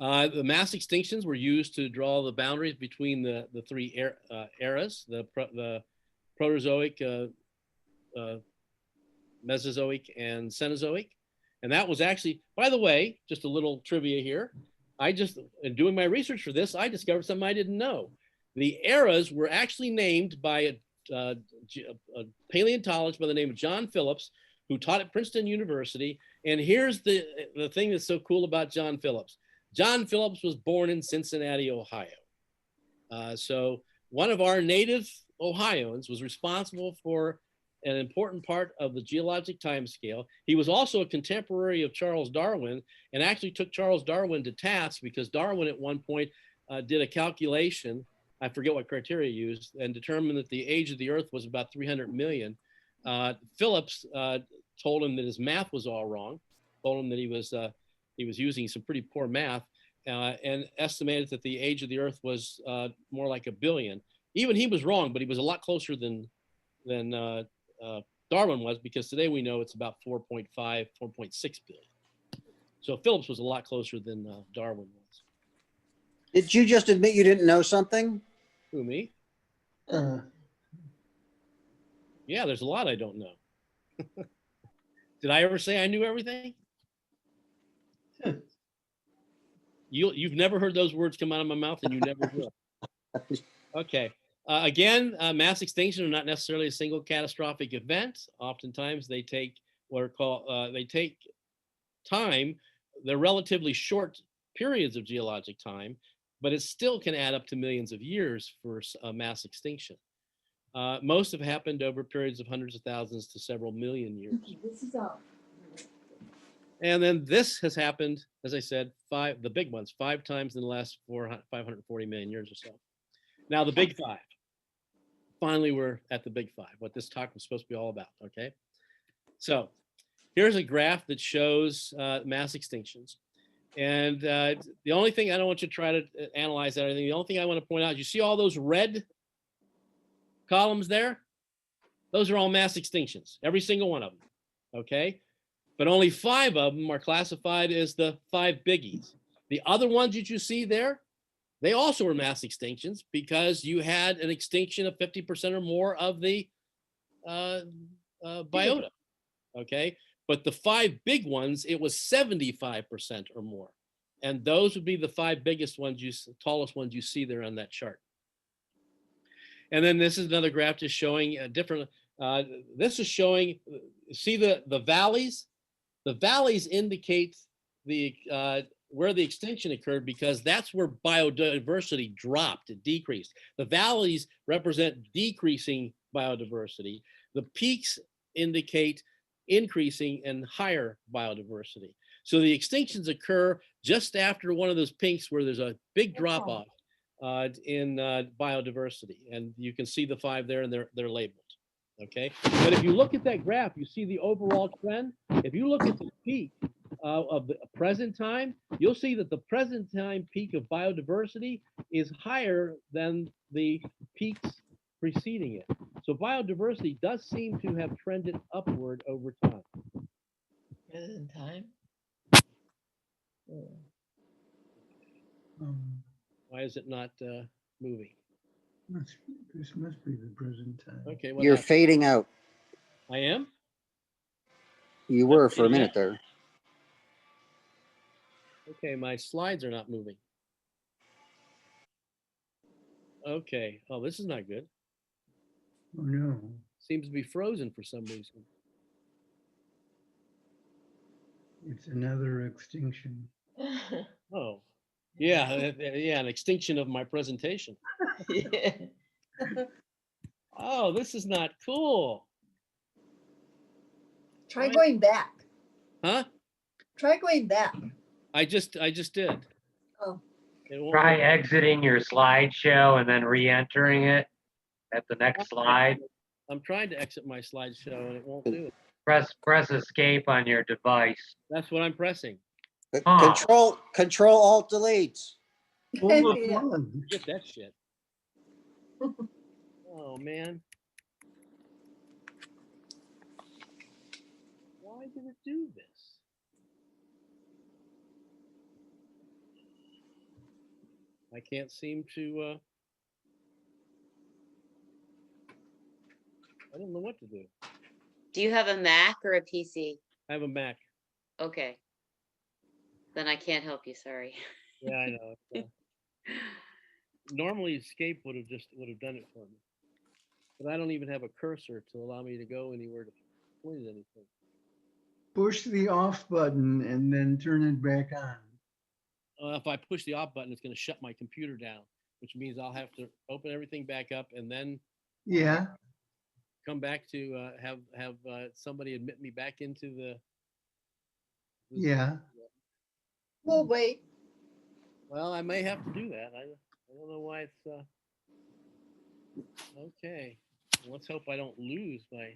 The mass extinctions were used to draw the boundaries between the three eras, the Proterozoic, Mesozoic, and Cenozoic. And that was actually, by the way, just a little trivia here. In doing my research for this, I discovered something I didn't know. The eras were actually named by a paleontologist by the name of John Phillips, who taught at Princeton University. And here's the thing that's so cool about John Phillips. John Phillips was born in Cincinnati, Ohio. So one of our native Ohioans was responsible for an important part of the geologic timescale. He was also a contemporary of Charles Darwin, and actually took Charles Darwin to task because Darwin at one point did a calculation, I forget what criteria he used, and determined that the age of the earth was about 300 million. Phillips told him that his math was all wrong, told him that he was using some pretty poor math, and estimated that the age of the earth was more like 1 billion. Even he was wrong, but he was a lot closer than Darwin was, because today we know it's about 4.5, 4.6 billion. So Phillips was a lot closer than Darwin was. Did you just admit you didn't know something? Who, me? Yeah, there's a lot I don't know. Did I ever say I knew everything? You've never heard those words come out of my mouth, and you never will. Okay. Again, mass extinction are not necessarily a single catastrophic event. Oftentimes, they take what are called they take time. They're relatively short periods of geologic time, but it still can add up to millions of years for a mass extinction. Most have happened over periods of hundreds of thousands to several million years. And then this has happened, as I said, the big ones, 5 times in the last 540 million years or so. Now the big 5. Finally, we're at the big 5, what this talk was supposed to be all about, okay? So here's a graph that shows mass extinctions. And the only thing, I don't want you to try to analyze that or anything. The only thing I want to point out, you see all those red columns there? Those are all mass extinctions, every single one of them, okay? But only 5 of them are classified as the 5 biggies. The other ones that you see there, they also were mass extinctions because you had an extinction of 50% or more of the biota, okay? But the 5 big ones, it was 75% or more. And those would be the 5 biggest ones, tallest ones you see there on that chart. And then this is another graph just showing a different, this is showing, see the valleys? The valleys indicate the where the extinction occurred because that's where biodiversity dropped, it decreased. The valleys represent decreasing biodiversity. The peaks indicate increasing and higher biodiversity. So the extinctions occur just after one of those peaks where there's a big drop off in biodiversity. And you can see the 5 there, and they're labeled. Okay, but if you look at that graph, you see the overall trend. If you look at the peak of the present time, you'll see that the present time peak of biodiversity is higher than the peaks preceding it. So biodiversity does seem to have trended upward over time. Present time. Oh. Why is it not moving? This must be the present time. Okay, what You're happened? fading out. I am? You were for a fading minute out? there. Okay, my slides are not moving. Okay, oh, this is not good. Oh, no. Seems to be frozen for some reason. It's another extinction. Oh, yeah, yeah, an extinction of my presentation. Yeah. Oh, this is not cool. Try Right. going back. Huh? Try going back. I just did. Oh. It won't Try work. exiting your slideshow and then re-entering it at the next slide. I'm trying to exit my slideshow and it won't do it. Press escape on your device. That's what I'm pressing. Huh. Control Alt Delete. Oh, Yeah. fun. Get that shit. Oh man. Why did it do this? I can't seem to I don't know what to do. Do you have a Mac or a PC? I have a Mac. Okay. Then I can't help you, sorry. Yeah, I know. Normally escape would have done it for me. But I don't even have a cursor to allow me to go anywhere to point at anything. Push the off button and then turn it back on. If I push the off button, it's going to shut my computer down, which means I'll have to open everything back up and then Yeah. come back to have somebody admit me back into the. Yeah. We'll wait. Well, I may have to do that. I don't know why it's okay. Let's hope I don't lose my.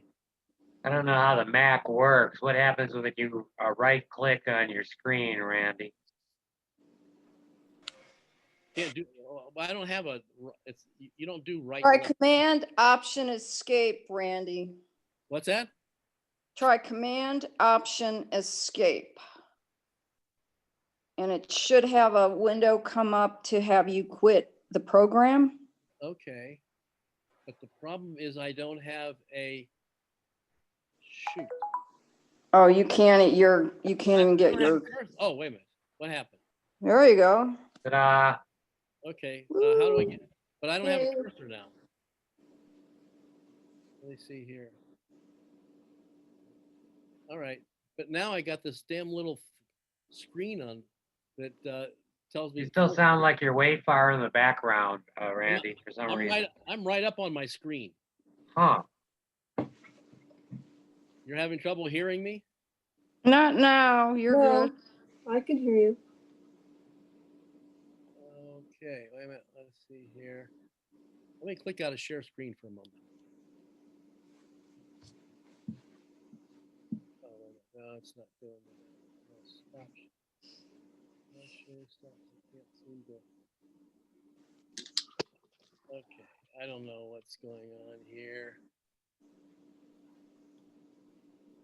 I don't know how the Mac works. What happens when you right click on your screen, Randy? Can't do. I don't have a. It's you don't do right. Try left. Command Option Escape, Randy. What's that? Try Command Option Escape. And it should have a window come up to have you quit the program. Okay, but the problem is I don't have a. Shoot. Oh, you can't. You can't even get your. Oh, wait a minute. What happened? There you go. Ta-da! Okay, how do I get? But I don't have a Yay. cursor now. Let me see here. All right, but now I got this damn little screen on that tells me. You still sound like you're way far in the background, Randy, for some reason. I'm right up on my screen. Huh. You're having trouble hearing me? Not now. You're No, good. I can hear you. Okay, wait a minute. Let's see here. Let me click out of share screen for a moment. Oh, wait a minute. No, it's not doing that. No, stop. No, share stop. I can't seem to. Okay, I don't know what's going on here.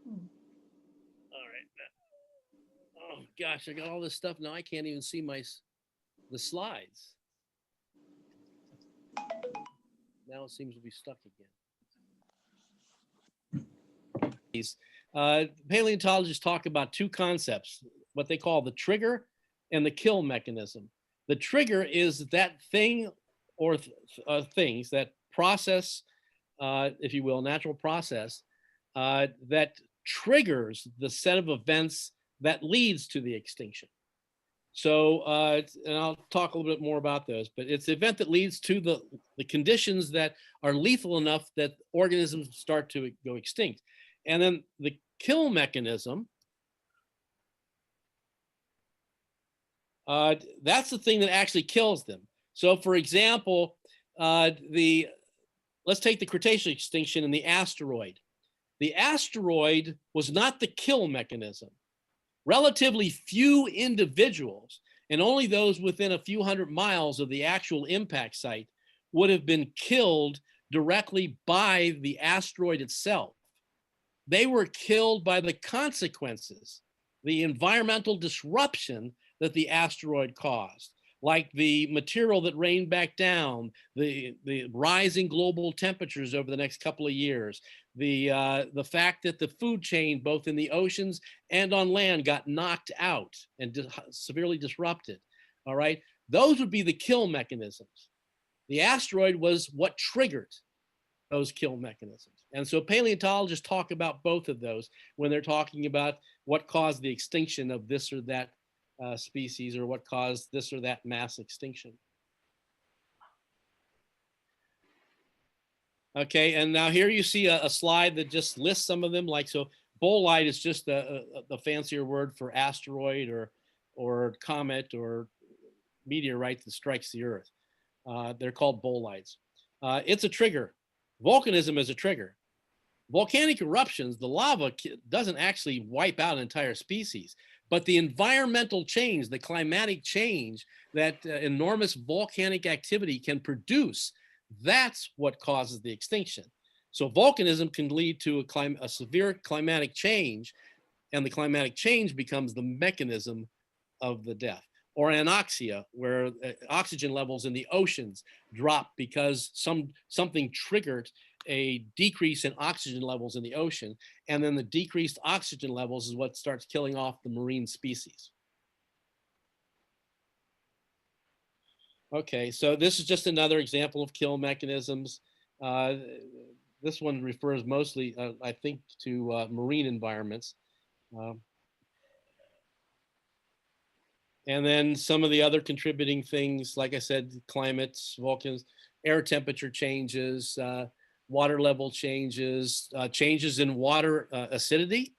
All right. Oh gosh, I got all this stuff now. I can't even see the slides. Now it seems to be stuck again. These paleontologists talk about two concepts, what they call the trigger and the kill mechanism. The trigger is that thing or things that process, if you will, natural process that triggers the set of events that leads to the extinction. So, and I'll talk a little bit more about those, but it's the event that leads to the conditions that are lethal enough that organisms start to go extinct. And then the kill mechanism, that's the thing that actually kills them. So for example, let's take the Cretaceous extinction and the asteroid. The asteroid was not the kill mechanism. relatively few individuals, and only those within a few hundred miles of the actual impact site, would have been killed directly by the asteroid itself. They were killed by the consequences, the environmental disruption that the asteroid caused, like the material that rained back down, the rising global temperatures over the next couple of years, the fact that the food chain, both in the oceans and on land, got knocked out and severely disrupted. All right, those would be the kill mechanisms. The asteroid was what triggered those kill mechanisms. And so paleontologists talk about both of those when they're talking about what caused the extinction of this or that species, or what caused this or that mass extinction. Okay, and now here you see a slide that just lists some of them. Like, so bolide is just the fancier word for asteroid or comet or meteorite that strikes the earth. They're called bolides. It's a trigger. Volcanism is a trigger. Volcanic eruptions, the lava doesn't actually wipe out an entire species, but the environmental change, the climatic change that enormous volcanic activity can produce, that's what causes the extinction. So volcanism can lead to a severe climatic change, and the climatic change becomes the mechanism of the death. Or anoxia, where oxygen levels in the oceans drop because something triggered a decrease in oxygen levels in the ocean, and then the decreased oxygen levels is what starts killing off the marine species. Okay, so this is just another example of kill mechanisms. This one refers mostly, I think, to marine environments. And then some of the other contributing things, like I said, climates, volcanoes, air temperature changes, water level changes, changes in water acidity,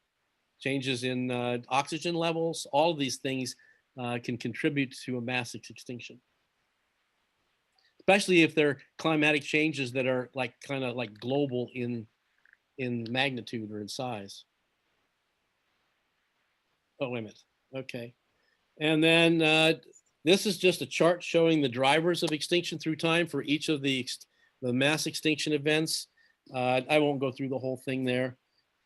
changes in oxygen levels. All of these things can contribute to a mass extinction, especially if they're climatic changes that are like kind of like global in magnitude or in size. Oh, wait a minute. Okay. And then this is just a chart showing the drivers of extinction through time for each of the mass extinction events. I won't go through the whole thing there,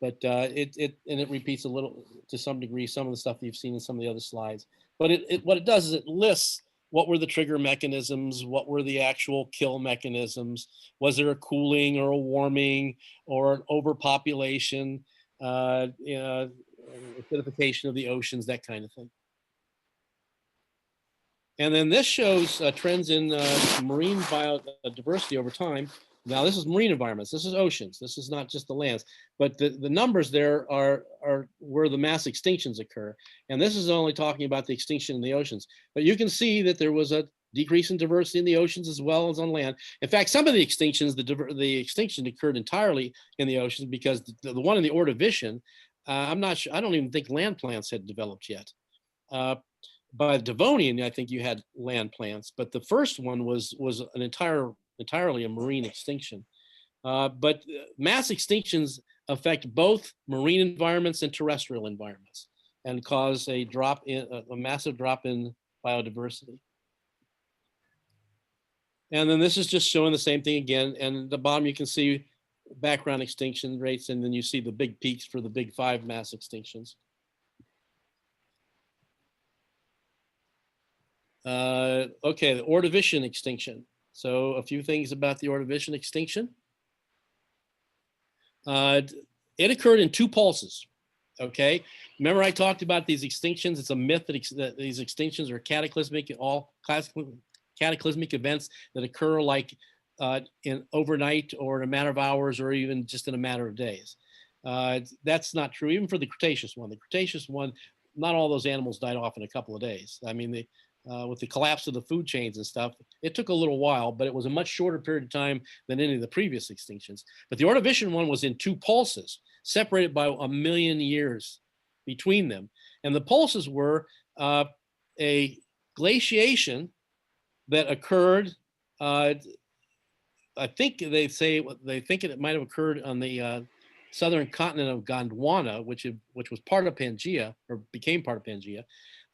but it repeats a little, to some degree, some of the stuff that you've seen in some of the other slides. But what it does is it lists what were the trigger mechanisms, what were the actual kill mechanisms, was there a cooling or a warming or an overpopulation, acidification of the oceans, that kind of thing. And then this shows trends in marine biodiversity over time. Now, this is marine environments. This is oceans. This is not just the lands. But the numbers there are where the mass extinctions occur. And this is only talking about the extinction in the oceans. But you can see that there was a decrease in diversity in the oceans as well as on land. In fact, some of the extinctions, the extinction occurred entirely in the oceans, because the one in the Ordovician, I'm not sure, I don't even think land plants had developed yet. By Devonian, I think you had land plants, but the first one was an entirely a marine extinction. But mass extinctions affect both marine environments and terrestrial environments, and cause a massive drop in biodiversity. And then this is just showing the same thing again. And at the bottom, you can see background extinction rates, and then you see the big peaks for the big 5 mass extinctions. Okay, the Ordovician extinction. So a few things about the Ordovician extinction. It occurred in 2 pulses. Okay, remember I talked about these extinctions. It's a myth that these extinctions are cataclysmic, all cataclysmic events that occur like in overnight or in a matter of hours, or even just in a matter of days. That's not true even for the Cretaceous one. The Cretaceous one, not all those animals died off in a couple of days. I mean, with the collapse of the food chains and stuff, it took a little while, but it was a much shorter period of time than any of the previous extinctions. But the Ordovician one was in 2 pulses, separated by 1 million years between them. And the pulses were a glaciation that occurred, I think they think it might have occurred on the southern continent of Gondwana, which was part of Pangaea or became part of Pangaea,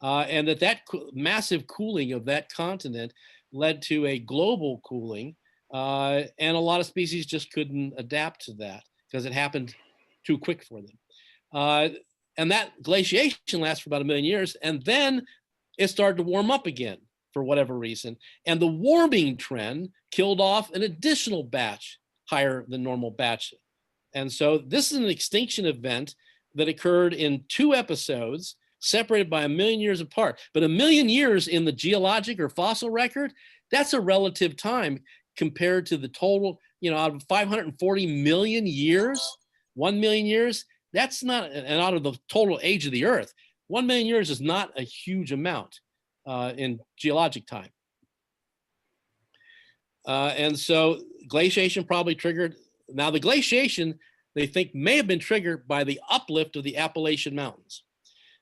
and that massive cooling of that continent led to a global cooling, and a lot of species just couldn't adapt to that because it happened too quick for them. And that glaciation lasts for about 1 million years, and then it started to warm up again for whatever reason. And the warming trend killed off an additional batch higher than normal batch. And so this is an extinction event that occurred in 2 episodes, separated by 1 million years apart. But 1 million years in the geologic or fossil record, that's a relative time compared to the total, out of 540 million years, 1 million years, that's not, and out of the total age of the Earth, 1 million years is not a huge amount in geologic time. And so glaciation probably triggered. Now the glaciation, they think, may have been triggered by the uplift of the Appalachian Mountains.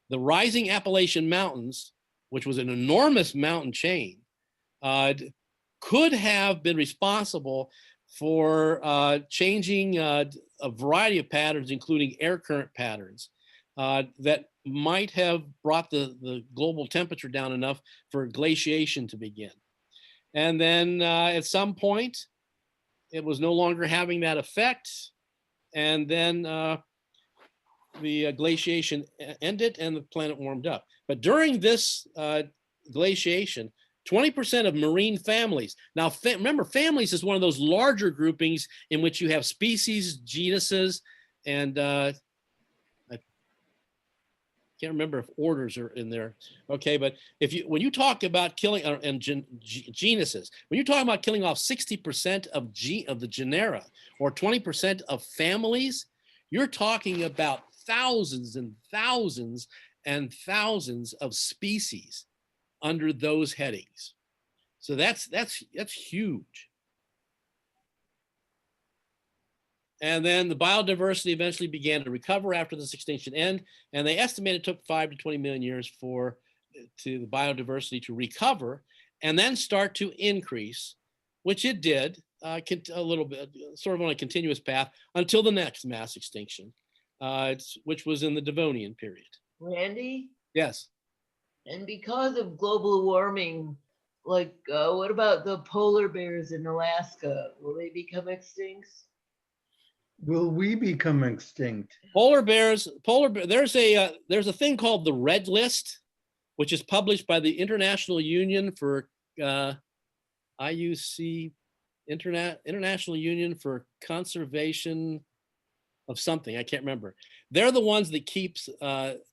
The rising Appalachian Mountains, which was an enormous mountain chain, could have been responsible for changing a variety of patterns, including air current patterns, that might have brought the global temperature down enough for glaciation to begin. And then at some point, it was no longer having that effect. And then the glaciation ended and the planet warmed up. But during this glaciation, 20% of marine families. Now, remember, families is one of those larger groupings in which you have species, genuses, and I can't remember if orders are in there. Okay, but when you talk about killing and genuses, when you're talking about killing off 60% of the genera or 20% of families, you're talking about thousands and thousands and thousands of species under those headings. So that's huge. And then the biodiversity eventually began to recover after this extinction end, and they estimate it took 5 to 20 million years for the biodiversity to recover and then start to increase, which it did a little bit, sort of on a continuous path until the next mass extinction, which was in the Devonian period. Randy? Yes. And because of global warming, like what about the polar bears in Alaska? Will they become extinct? Will we become extinct? Polar bears, there's a thing called the Red List, which is published by the International Union for IUC, International Union for Conservation of something, I can't remember. They're the ones that keeps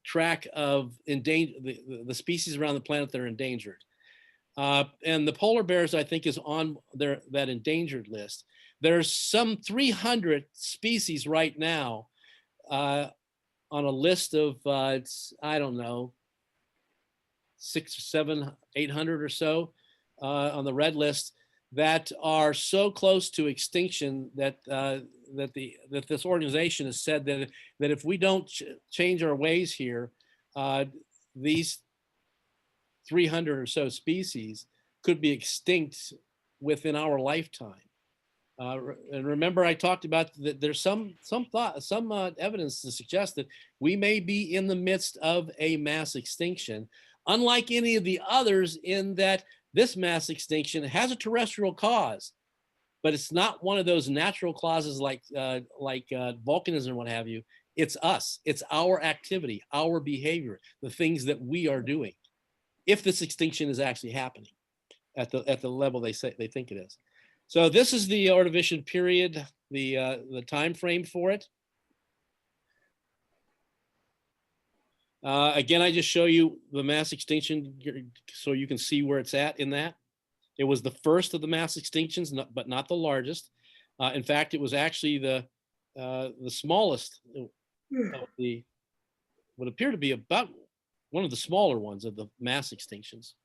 track of the species around the planet that are endangered. And the polar bears, I think, is on that endangered list. There's some 300 species right now on a list of, I don't know, 600, 700, 800 or so on the red list that are so close to extinction that this organization has said that if we don't change our ways here, these 300 or so species could be extinct within our lifetime. And remember, I talked about that there's some evidence to suggest that we may be in the midst of a mass extinction, unlike any of the others, in that this mass extinction has a terrestrial cause, but it's not one of those natural causes like volcanism or what have you. It's us. It's our activity, our behavior, the things that we are doing, if this extinction is actually happening at the level they think it is. So this is the Ordovician period, the time frame for it. Again, I just show you the mass extinction so you can see where it's at in that. It was the first of the mass extinctions, but not the largest. In fact, it was actually the smallest of the, would appear to be about one of the smaller ones of the mass extinctions.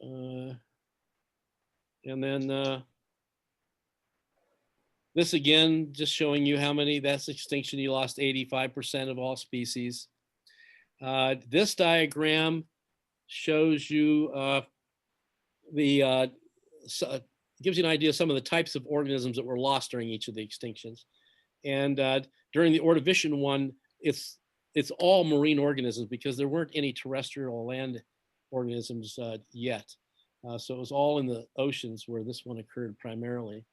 And then this again, just showing you how many, that's extinction, you lost 85% of all species. This diagram shows you the gives you an idea of some of the types of organisms that were lost during each of the extinctions. And during the Ordovician one, it's all marine organisms because there weren't any terrestrial land organisms yet. So it was all in the oceans where this one occurred primarily.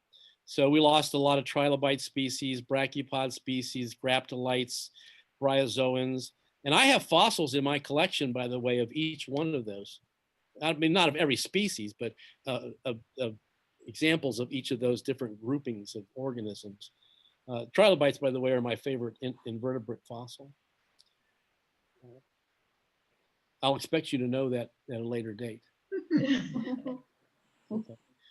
So we lost a lot of trilobite species, brachiopod species, graptolites, bryozoans. And I have fossils in my collection, by the way, of each one of those. I mean, not of every species, but of examples of each of those different groupings of organisms. Trilobites, by the way, are my favorite invertebrate fossil. I'll expect you to know that at a later date.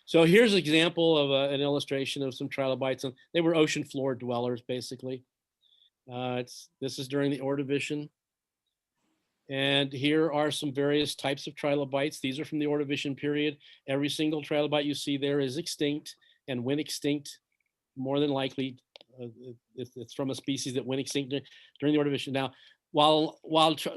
So here's an example of an illustration of some trilobites. And they were ocean floor dwellers, basically. This is during the Ordovician. And here are some various types of trilobites. These are from the Ordovician period. Every single trilobite you see there is extinct, and when extinct, more than likely, it's from a species that went extinct during the Ordovician. Now, while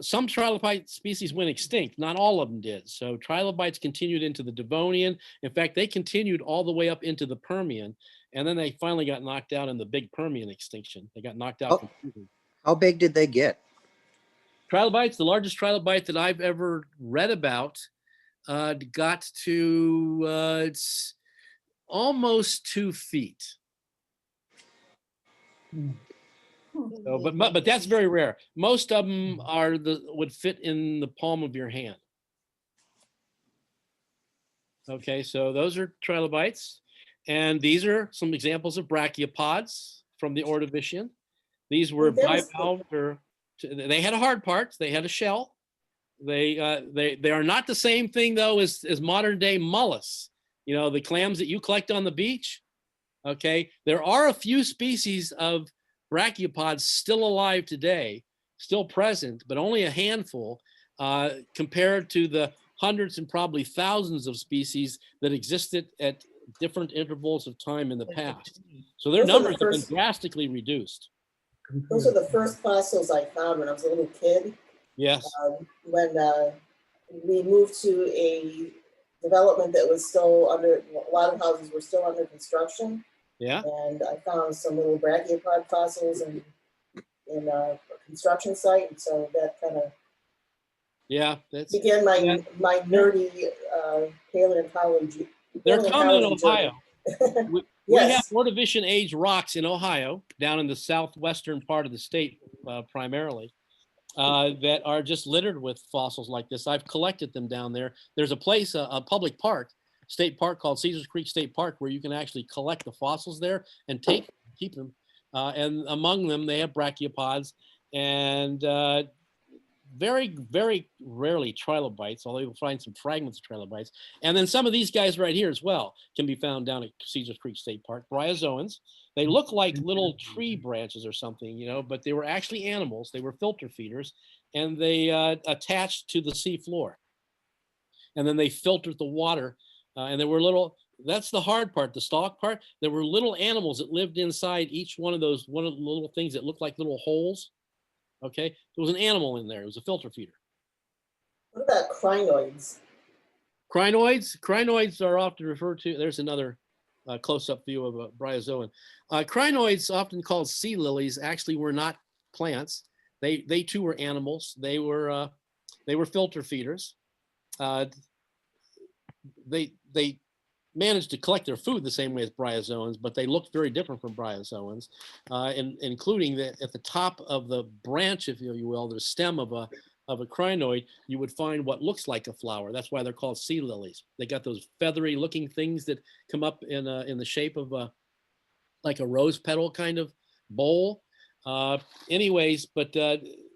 some trilobite species went extinct, not all of them did. So trilobites continued into the Devonian. In fact, they continued all the way up into the Permian, and then they finally got knocked out in the big Permian extinction. They got knocked out completely. How big did they get? Trilobites, the largest trilobite that I've ever read about, got to it's almost 2 feet. So, but that's very rare. Most of them would fit in the palm of your hand. Okay, so those are trilobites, and these are some examples of brachiopods from the Ordovician. These were bivalved, or they had a hard part. They had a shell. They are not the same thing though as modern day mollusks. You know, the clams that you collect on the beach. Okay, there are a few species of brachiopods still alive today, still present, but only a handful compared to the hundreds and probably thousands of species that existed at different intervals of time in the past. So their numbers have been drastically reduced. Those are the first fossils I found when I was a little kid. Yes. When we moved to a development that was still under, a lot of houses were still under construction. Yeah. And I found some little brachiopod fossils in a construction site. And so that kind of began my nerdy paleontology. They're common in Ohio. We Yes. have Ordovician age rocks in Ohio, down in the southwestern part of the state primarily, that are just littered with fossils like this. I've collected them down there. There's a place, a public park, state park called Caesars Creek State Park, where you can actually collect the fossils there and keep them. And among them, they have brachiopods and very, very rarely trilobites, although you'll find some fragments of trilobites. And then some of these guys right here as well can be found down at Caesars Creek State Park, bryozoans. They look like little tree branches or something, you know, but they were actually animals. They were filter feeders, and they attached to the sea floor. And then they filtered the water, and there were little, that's the hard part, the stalk part. There were little animals that lived inside each one of the little things that looked like little holes. Okay, there was an animal in there. It was a filter feeder. What about crinoids? Crinoids are often referred to. There's another close-up view of a bryozoan. Crinoids, often called sea lilies, actually were not plants. They too were animals. They were filter feeders. They managed to collect their food the same way as bryozoans, but they looked very different from bryozoans, including that at the top of the branch, if you will, the stem of a crinoid, you would find what looks like a flower. That's why they're called sea lilies. They got those feathery looking things that come up in the shape of like a rose petal kind of bowl. Anyways, but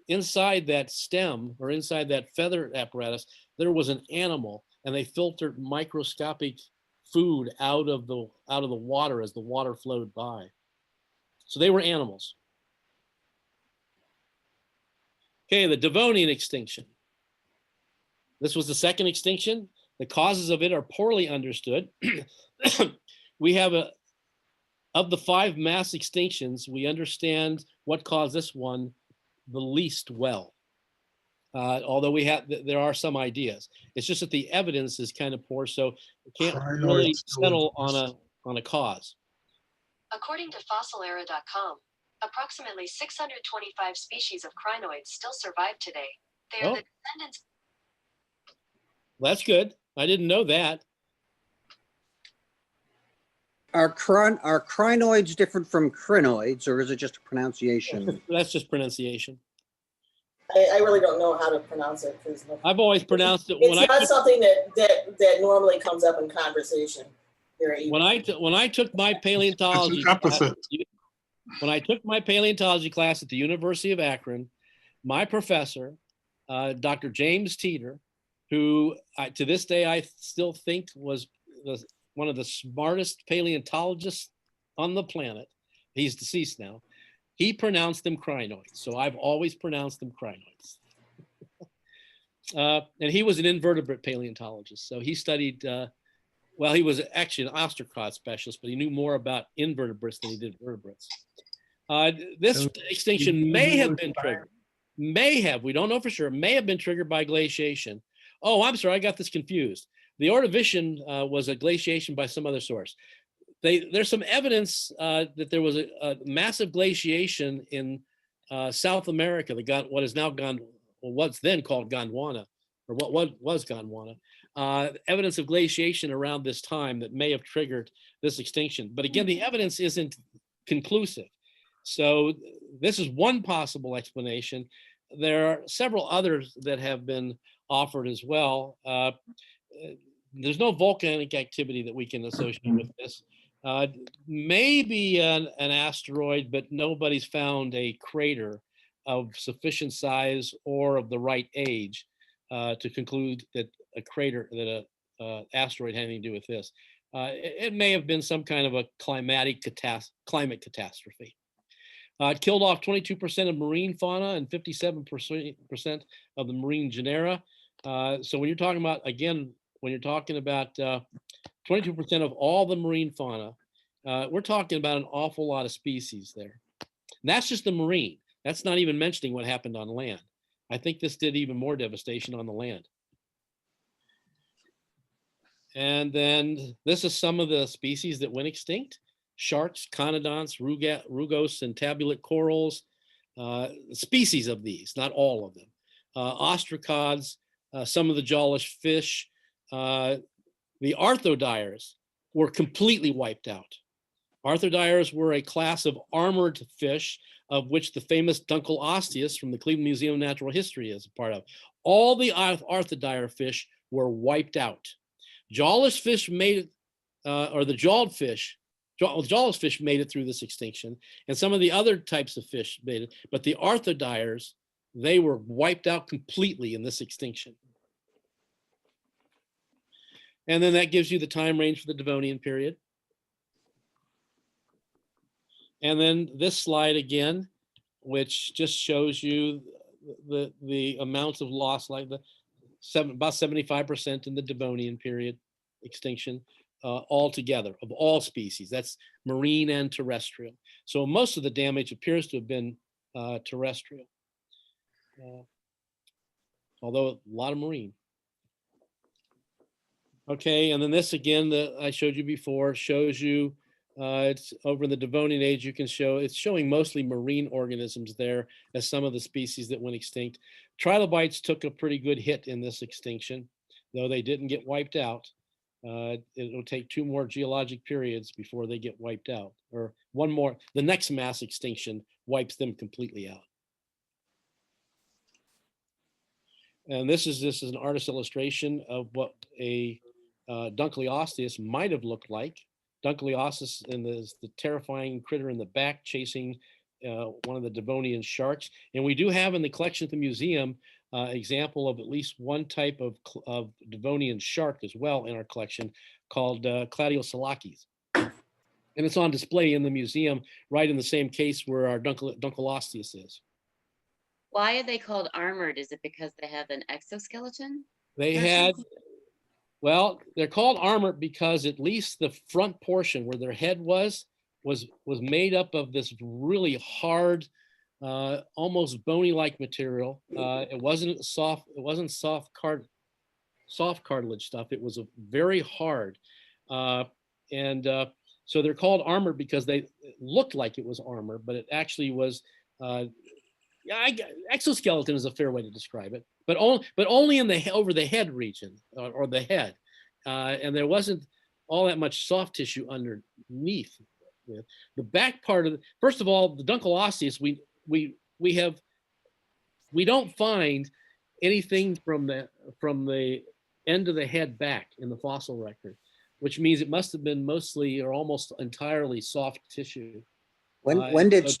inside that stem, or inside that feather apparatus, there was an animal, and they filtered microscopic food out of the water as the water flowed by. So they were animals. Okay, the Devonian extinction. This was the second extinction. The causes of it are poorly understood. We have of the 5 mass extinctions, we understand what caused this one the least well. Although there are some ideas. It's just that the evidence is kind of poor, so we can't Crinoids really still settle exist. on a cause. According to fossilera.com, approximately 625 species of crinoids still survive today. They are Oh. the descendants. That's good. I didn't know that. Are crinoids different from crinoids, or is it just a pronunciation? That's just pronunciation. I really don't know how to pronounce it because I've always pronounced it it's not something that normally comes up in conversation here. when I took my paleontology It's an epithet. when I took my paleontology class at the University of Akron, my professor, Dr. James Teeter, who to this day I still think was one of the smartest paleontologists on the planet. He's deceased now. He pronounced them crinoids. So I've always pronounced them crinoids. And he was an invertebrate paleontologist. So he studied, well, he was actually an ostracod specialist, but he knew more about invertebrates than he did vertebrates. This So extinction may have been triggered. We don't know for sure, may have been triggered by glaciation. Oh, I'm sorry, I got this confused. The Ordovician was a glaciation by some other source. There's some evidence that there was a massive glaciation in South America that what is now what's then called Gondwana, or what was Gondwana. Evidence of glaciation around this time that may have triggered this extinction. But again, the evidence isn't conclusive. So this is one possible explanation. There are several others that have been offered as well. There's no volcanic activity that we can associate with this. Maybe an asteroid, but nobody's found a crater of sufficient size or of the right age to conclude that a crater, that a asteroid had anything to do with this. It may have been some kind of a climate catastrophe. It killed off 22% of marine fauna and 57% of the marine genera. So when you're talking about, again, when you're talking about 22% of all the marine fauna, we're talking about an awful lot of species there. And that's just the marine. That's not even mentioning what happened on land. I think this did even more devastation on the land. And then this is some of the species that went extinct. Sharks, conodonts, rugose, and tabulate corals, species of these, not all of them. Ostracods, some of the jawless fish. The arthrodires were completely wiped out. Arthrodires were a class of armored fish, of which the famous Dunkelostheus from the Cleveland Museum of Natural History is a part of. All the arthrodire fish were wiped out. Jawless fish made it, or the jawless fish made it through this extinction, and some of the other types of fish made it, but the arthrodires, they were wiped out completely in this extinction. And then that gives you the time range for the Devonian period. And then this slide again, which just shows you the amounts of loss, like about 75% in the Devonian period extinction altogether of all species. That's marine and terrestrial. So most of the damage appears to have been terrestrial, although a lot of marine. Okay, and then this again that I showed you before shows you it's over in the Devonian age. You can show it's showing mostly marine organisms there as some of the species that went extinct. Trilobites took a pretty good hit in this extinction, though they didn't get wiped out. It'll take 2 more geologic periods before they get wiped out, or one more. The next mass extinction wipes them completely out. And this is an artist's illustration of what a Dunkelostheus might have looked like. Dunkelostheus and the terrifying critter in the back chasing one of the Devonian sharks. And we do have in the collection at the museum example of at least one type of Devonian shark as well in our collection called Cladiolsalakis. And it's on display in the museum right in the same case where our Dunkelostheus is. Why are they called armored? Is it because they have an exoskeleton? They had, well, they're called armored because at least the front portion where their head was made up of this really hard almost bony-like material. It wasn't soft. It wasn't soft cartilage stuff. It was a very hard, so they're called armor because they looked like it was armor, but it actually was. Exoskeleton is a fair way to describe it, but only in the over the head region or the head, and there wasn't all that much soft tissue underneath. The back part of first of all, the duncal osseous, we don't find anything from the end of the head back in the fossil record, which means it must have been mostly or almost entirely soft tissue. When did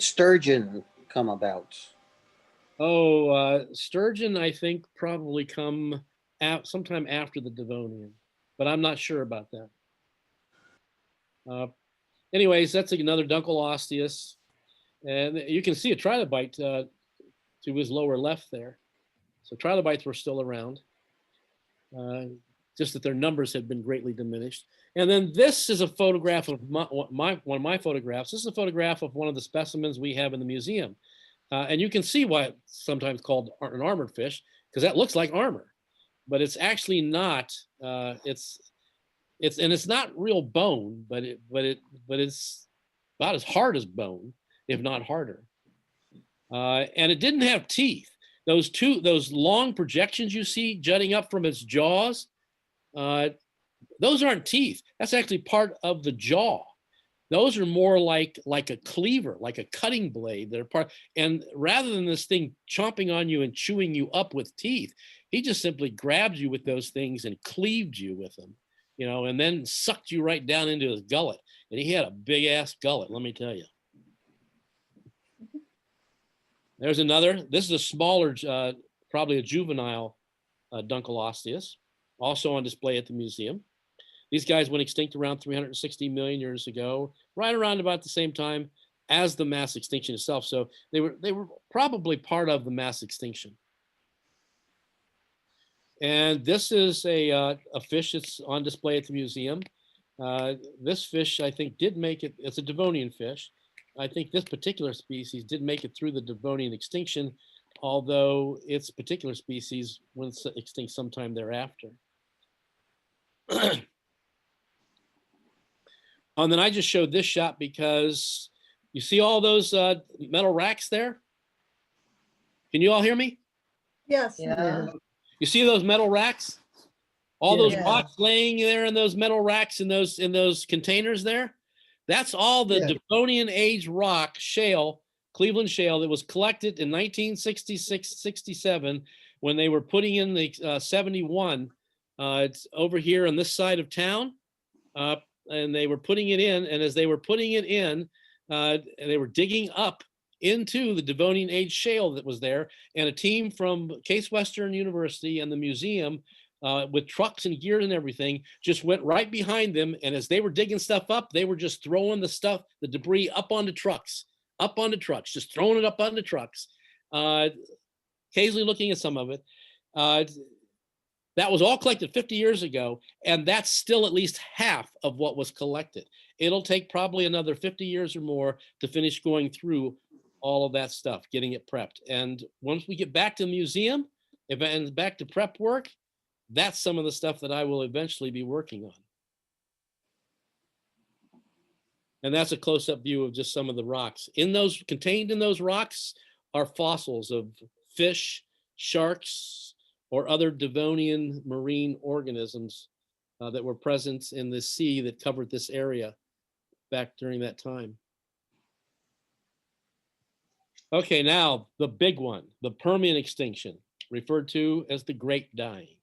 sturgeon come about? Sturgeon, I think, probably come out sometime after the Devonian, but I'm not sure about that. Anyways, that's another duncal osseous, and you can see a trilobite to his lower left there. So trilobites were still around, just that their numbers had been greatly diminished. And then this is a photograph of one of my photographs. This is a photograph of one of the specimens we have in the museum. And you can see why it's sometimes called an armored fish, because that looks like armor, but it's actually not. It's not real bone, but it's about as hard as bone, if not harder. And it didn't have teeth. Those long projections you see jutting up from its jaws, those aren't teeth. That's actually part of the jaw. Those are more like a cleaver, like a cutting blade that are part. And rather than this thing chomping on you and chewing you up with teeth, he just simply grabbed you with those things and cleaved you with them, and then sucked you right down into his gullet. And he had a big ass gullet, let me tell you. There's another. This is a smaller, probably a juvenile duncal osseous, also on display at the museum. These guys went extinct around 360 million years ago, right around about the same time as the mass extinction itself. So they were probably part of the mass extinction. And this is a fish that's on display at the museum. This fish, I think, did make it. It's a Devonian fish. I think this particular species did make it through the Devonian extinction, although its particular species went extinct sometime thereafter. And then I just showed this shot because you see all those metal racks there? Can you all hear me? Yes. Yeah. You see those metal racks? All those Yeah. rocks laying there in those metal racks in those containers there? That's all the Yeah. Devonian age rock shale, Cleveland shale, that was collected in 1966-67 when they were putting in the 71. It's over here on this side of town. And they were putting it in, and as they were putting it in, they were digging up into the Devonian age shale that was there, and a team from Case Western University and the museum with trucks and gear and everything just went right behind them, and as they were digging stuff up, they were just throwing the debris up onto trucks, just throwing it up onto trucks, occasionally looking at some of it. That was all collected 50 years ago, and that's still at least half of what was collected. It'll take probably another 50 years or more to finish going through all of that stuff, getting it prepped. And once we get back to the museum and back to prep work, that's some of the stuff that I will eventually be working on. And that's a close-up view of just some of the rocks. Contained in those rocks are fossils of fish, sharks, or other Devonian marine organisms that were present in the sea that covered this area back during that time. Okay, now the big one, the Permian extinction, referred to as the Great Dying.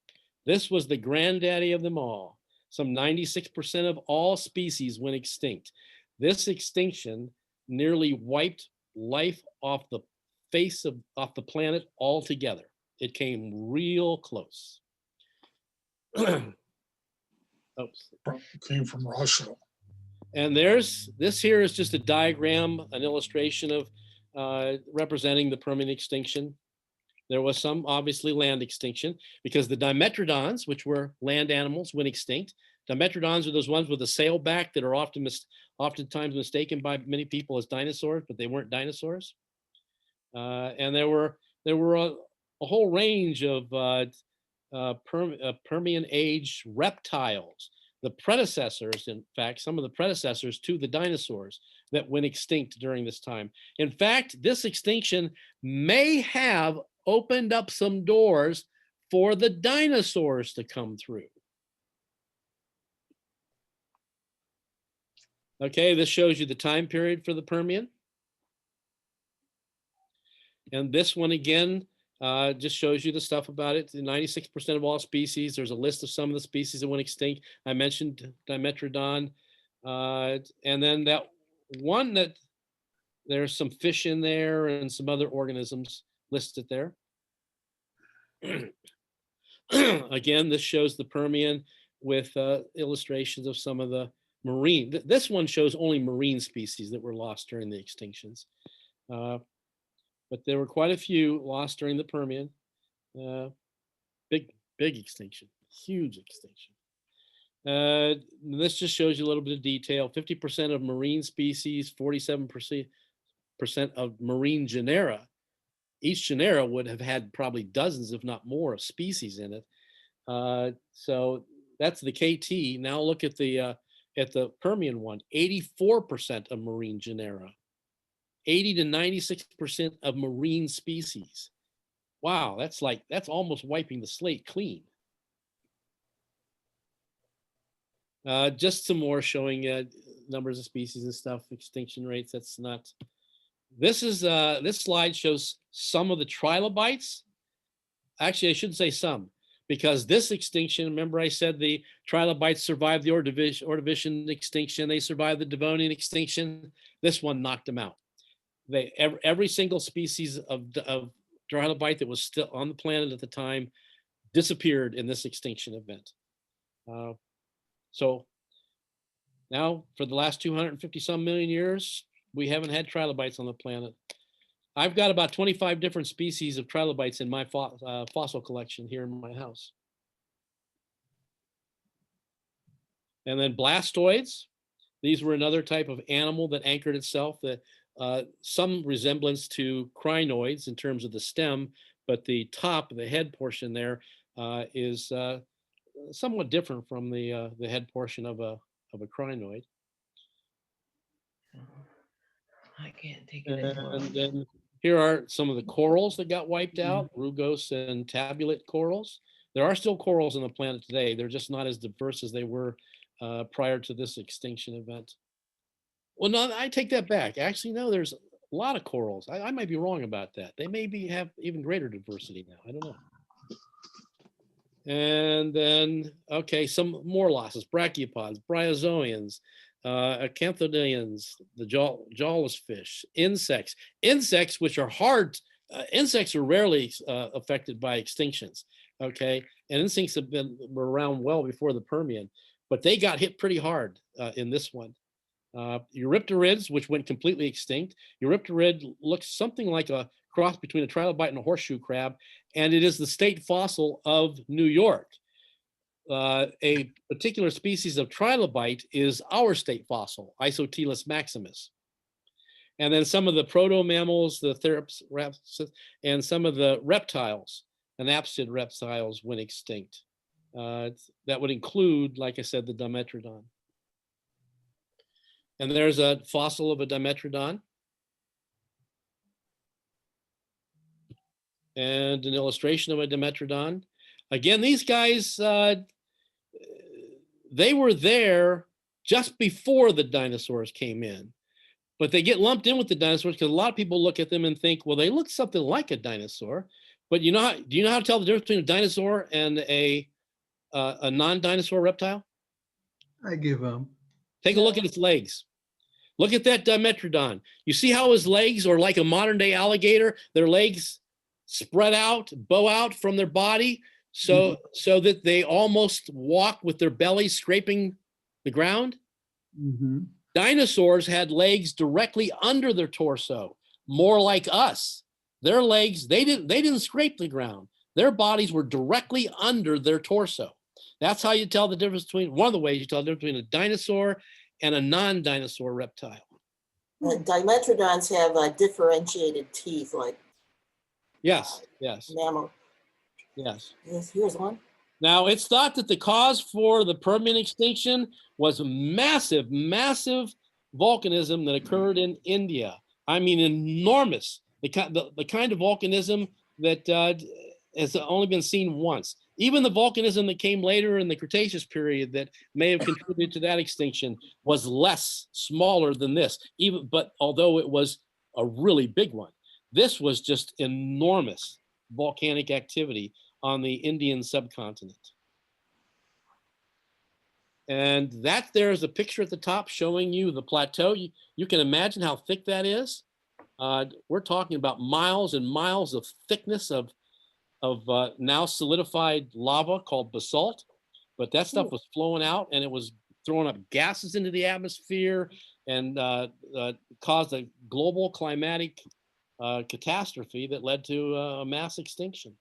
This was the granddaddy of them all. Some 96% of all species went extinct. This extinction nearly wiped life off the planet altogether. It came real close. Oops. Came from Russia. And this here is just a diagram, an illustration of representing the Permian extinction. There was some obviously land extinction because the dimetrodons, which were land animals, went extinct. Dimetrodons are those ones with a sail back that are oftentimes mistaken by many people as dinosaurs, but they weren't dinosaurs. And there were a whole range of Permian age reptiles, the predecessors, in fact, some of the predecessors to the dinosaurs that went extinct during this time. In fact, this extinction may have opened up some doors for the dinosaurs to come through. Okay, this shows you the time period for the Permian. And this one again, just shows you the stuff about it. 96% of all species. There's a list of some of the species that went extinct. I mentioned Dimetrodon. And then that one that there's some fish in there and some other organisms listed there. Again, this shows the Permian with illustrations of some of the marine. This one shows only marine species that were lost during the extinctions. But there were quite a few lost during the Permian. Big extinction, huge extinction. This just shows you a little bit of detail. 50% of marine species, 47% of marine genera. Each genera would have had probably dozens, if not more, of species in it. So that's the KT. Now look at the Permian one, 84% of marine genera. 80 to 96% of marine species. Wow, that's almost wiping the slate clean. Just some more showing numbers of species and stuff, extinction rates. That's not. This slide shows some of the trilobites. Actually, I shouldn't say some, because this extinction, remember I said the trilobites survived the Ordovician extinction. They survived the Devonian extinction. This one knocked them out. Every single species of trilobite that was still on the planet at the time disappeared in this extinction event. So now for the last 250 some million years, we haven't had trilobites on the planet. I've got about 25 different species of trilobites in my fossil collection here in my house. And then blastoids. These were another type of animal that anchored itself, that some resemblance to crinoids in terms of the stem, but the top, the head portion there is somewhat different from the head portion of a crinoid. I can't take it anymore. And then here are some of the corals that got wiped out, rugose and tabulate corals. There are still corals on the planet today. They're just not as diverse as they were prior to this extinction event. Well, no, I take that back. Actually, no, there's a lot of corals. I might be wrong about that. They may have even greater diversity now. I don't know. And then, okay, some more losses. Brachiopods, bryozoans, acanthodians, the jawless fish, insects. Insects, which are hard, insects are rarely affected by extinctions, okay? And insects were around well before the Permian, but they got hit pretty hard in this one. Eurypterids, which went completely extinct. Eurypterid looks something like a cross between a trilobite and a horseshoe crab, and it is the state fossil of New York. A particular species of trilobite is our state fossil, Isotelus maximus. And then some of the proto-mammals, the therops, and some of the reptiles, anapsid reptiles went extinct. That would include, like I said, the Dimetrodon. And there's a fossil of a Dimetrodon. And an illustration of a Dimetrodon. Again, these guys, they were there just before the dinosaurs came in, but they get lumped in with the dinosaurs because a lot of people look at them and think, well, they look something like a dinosaur. But do you know how to tell the difference between a dinosaur and a non-dinosaur reptile? I give up. Take a look at its legs. Look at that Dimetrodon. You see how his legs are like a modern day alligator? Their legs spread out, bow out from their body so that they almost walk with their bellies scraping the ground. Mm-hmm. Dinosaurs had legs directly under their torso, more like us. Their legs, they didn't scrape the ground. Their bodies were directly under their torso. That's how you tell the difference between, one of the ways you tell the difference between a dinosaur and a non-dinosaur reptile. Dimetrodons have differentiated teeth like Yes, yes, mammal. yes. Here's one. Now, it's thought that the cause for the Permian extinction was massive, massive volcanism that occurred in India. I mean, enormous. The kind of volcanism that has only been seen once. Even the volcanism that came later in the Cretaceous period that may have contributed to that extinction was less, smaller than this. But although it was a really big one, this was just enormous volcanic activity on the Indian subcontinent. And that there is a picture at the top showing you the plateau. You can imagine how thick that is. We're talking about miles and miles of thickness of now solidified lava called basalt. But that stuff was flowing out and it was throwing up gases into the atmosphere and caused a global climatic catastrophe that led to a mass extinction.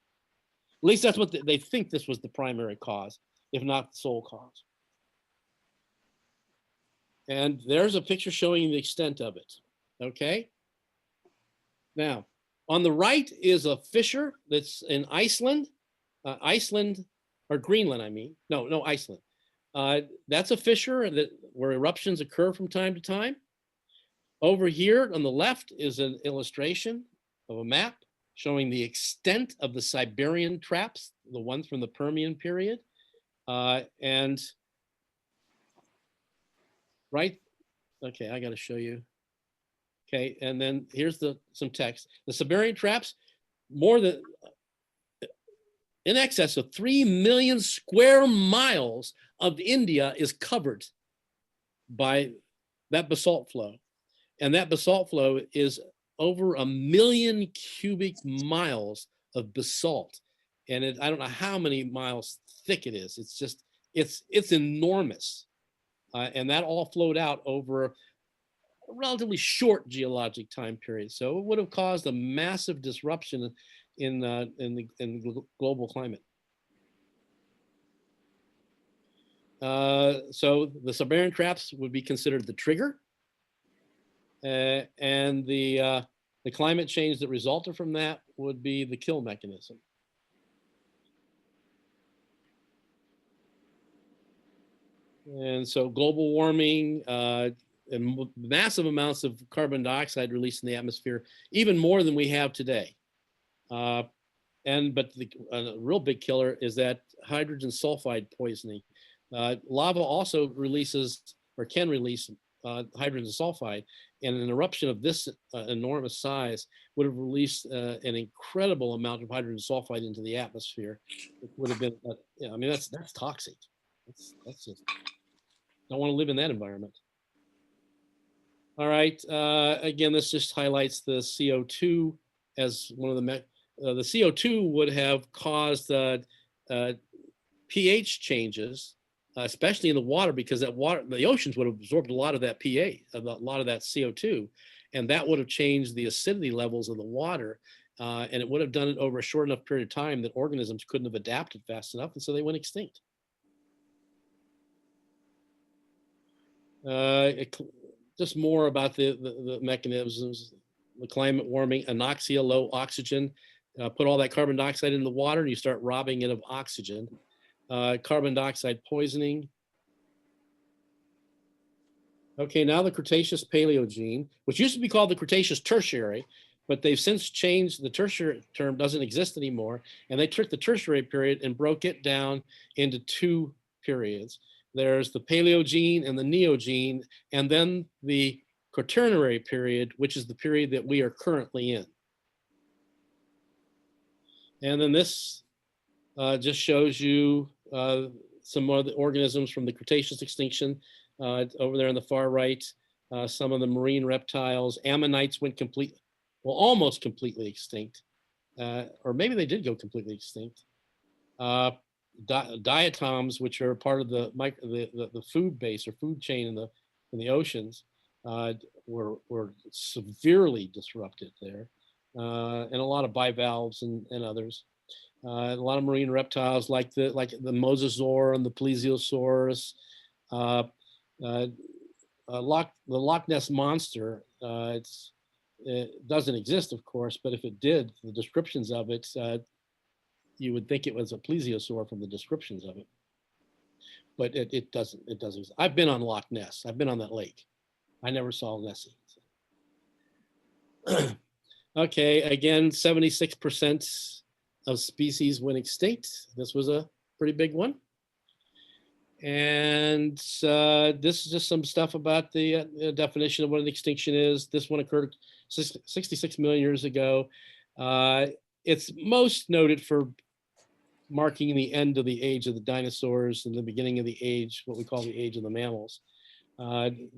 At least that's what they think this was the primary cause, if not the sole cause. And there's a picture showing the extent of it, okay? Now, on the right is a fissure that's in Iceland, or Greenland, I mean. No, Iceland. That's a fissure where eruptions occur from time to time. Over here on the left is an illustration of a map showing the extent of the Siberian traps, the ones from the Permian period. And right, okay, I gotta show you. Okay, and then here's some text. The Siberian traps, more than, in excess of 3 million square miles of India is covered by that basalt flow. And that basalt flow is over 1 million cubic miles of basalt. And I don't know how many miles thick it is. It's just, it's enormous. And that all flowed out over a relatively short geologic time period. So it would have caused a massive disruption in the global climate. So the Siberian traps would be considered the trigger. And the climate change that resulted from that would be the kill mechanism. And so global warming and massive amounts of carbon dioxide released in the atmosphere, even more than we have today. But the real big killer is that hydrogen sulfide poisoning. Lava also releases or can release hydrogen sulfide, and an eruption of this enormous size would have released an incredible amount of hydrogen sulfide into the atmosphere. It would have been, I mean, that's toxic. That's just, don't want to live in that environment. All right, again, this just highlights the CO2 as one of the CO2 would have caused pH changes, especially in the water, because that water, the oceans would have absorbed a lot of that pH, a lot of that CO2, and that would have changed the acidity levels of the water, and it would have done it over a short enough period of time that organisms couldn't have adapted fast enough, and so they went extinct. Just more about the mechanisms, the climate warming, anoxia, low oxygen, put all that carbon dioxide in the water and you start robbing it of oxygen. Carbon dioxide poisoning. Okay, now the Cretaceous Paleogene, which used to be called the Cretaceous Tertiary, but they've since changed, the tertiary term doesn't exist anymore, and they took the Tertiary period and broke it down into 2 periods. There's the Paleogene and the Neogene, and then the Quaternary period, which is the period that we are currently in. And then this just shows you some more of the organisms from the Cretaceous extinction over there on the far right. Some of the marine reptiles, ammonites went almost completely extinct, or maybe they did go completely extinct. Diatoms, which are part of the food base or food chain in the oceans, were severely disrupted there, and a lot of bivalves and others. A lot of marine reptiles like the mosasaur and the plesiosaurus. The Loch Ness monster. It doesn't exist, of course, but if it did, the descriptions of it, you would think it was a plesiosaur from the descriptions of it. But it doesn't. It doesn't. I've been on Loch Ness. I've been on that lake. I never saw Nessie. Okay, again, 76% of species went extinct. This was a pretty big one. And this is just some stuff about the definition of what an extinction is. This one occurred 66 million years ago. It's most noted for marking the end of the age of the dinosaurs and the beginning of the age, what we call the age of the mammals.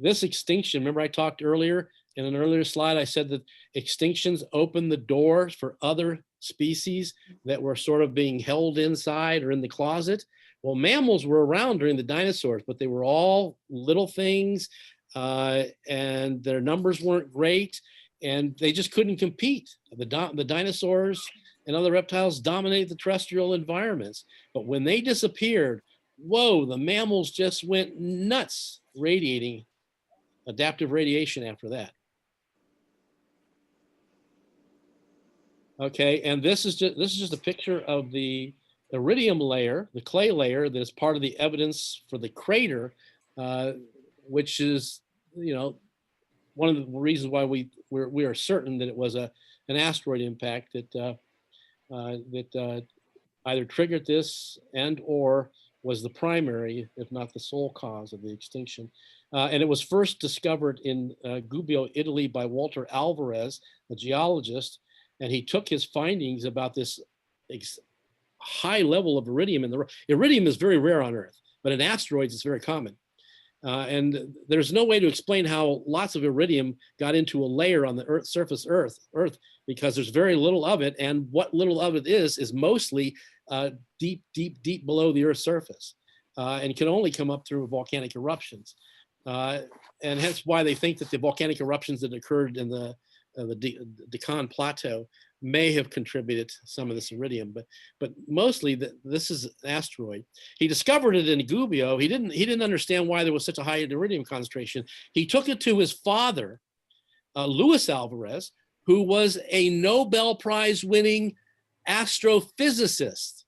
This extinction, remember I talked earlier in an earlier slide, I said that extinctions opened the doors for other species that were sort of being held inside or in the closet. Well, mammals were around during the dinosaurs, but they were all little things and their numbers weren't great and they just couldn't compete. The dinosaurs and other reptiles dominated the terrestrial environments. But when they disappeared, whoa, the mammals just went nuts, radiating adaptive radiation after that. Okay, and this is just a picture of the iridium layer, the clay layer that is part of the evidence for the crater, which is, one of the reasons why we are certain that it was an asteroid impact that either triggered this and or was the primary, if not the sole cause of the extinction. And it was first discovered in Gubbio, Italy by Walter Alvarez, a geologist, and he took his findings about this high level of iridium. Iridium is very rare on Earth, but in asteroids, it's very common. And there's no way to explain how lots of iridium got into a layer on the Earth surface, Earth, because there's very little of it. And what little of it is mostly deep, deep, deep below the Earth's surface and can only come up through volcanic eruptions. And hence why they think that the volcanic eruptions that occurred in the Deccan Plateau may have contributed some of this iridium, but mostly this is an asteroid. He discovered it in Gubbio. He didn't understand why there was such a high iridium concentration. He took it to his father, Luis Alvarez, who was a Nobel Prize winning astrophysicist.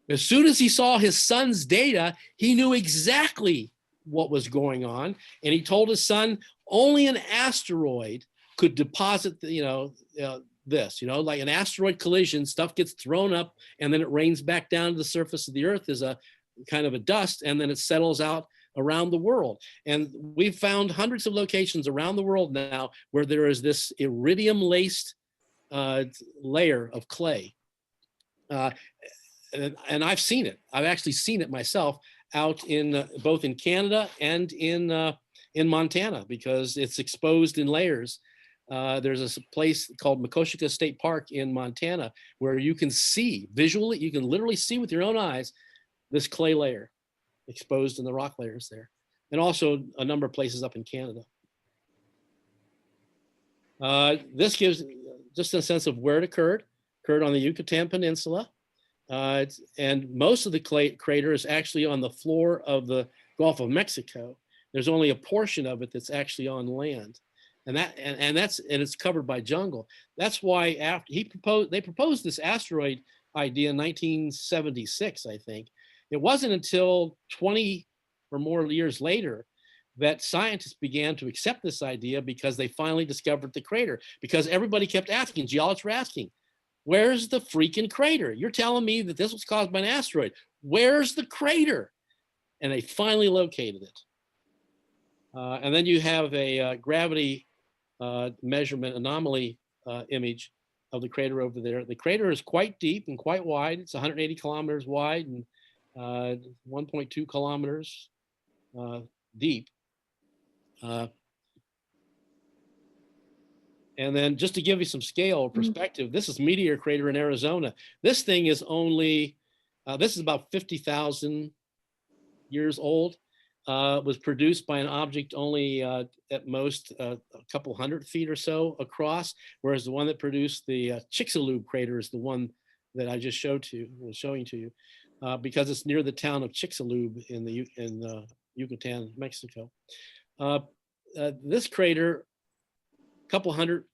As soon as he saw his son's data, he knew exactly what was going on, and he told his son only an asteroid could deposit this, like an asteroid collision, stuff gets thrown up and then it rains back down to the surface of the Earth as a kind of a dust, and then it settles out around the world. And we've found hundreds of locations around the world now where there is this iridium laced layer of clay. And I've seen it. I've actually seen it myself out in both in Canada and in Montana, because it's exposed in layers. There's a place called Makoshika State Park in Montana where you can see visually, you can literally see with your own eyes this clay layer exposed in the rock layers there, and also a number of places up in Canada. This gives just a sense of where it occurred on the Yucatan Peninsula. And most of the crater is actually on the floor of the Gulf of Mexico. There's only a portion of it that's actually on land, and it's covered by jungle. That's why after they proposed this asteroid idea in 1976, I think. It wasn't until 20 or more years later that scientists began to accept this idea, because they finally discovered the crater. Because everybody kept asking, geologists were asking, where's the freaking crater? You're telling me that this was caused by an asteroid. Where's the crater? And they finally located it. And then you have a gravity measurement anomaly image of the crater over there. The crater is quite deep and quite wide. It's 180 kilometers wide and 1.2 kilometers deep. And then just to give you some scale or perspective, this is Meteor Crater in Arizona. This thing is only, this is about 50,000 years old. Was produced by an object only at most a couple 100 feet or so across, whereas the one that produced the Chicxulub crater is the one that I just was showing to you, because it's near the town of Chicxulub in Yucatan, Mexico. This crater, a couple 100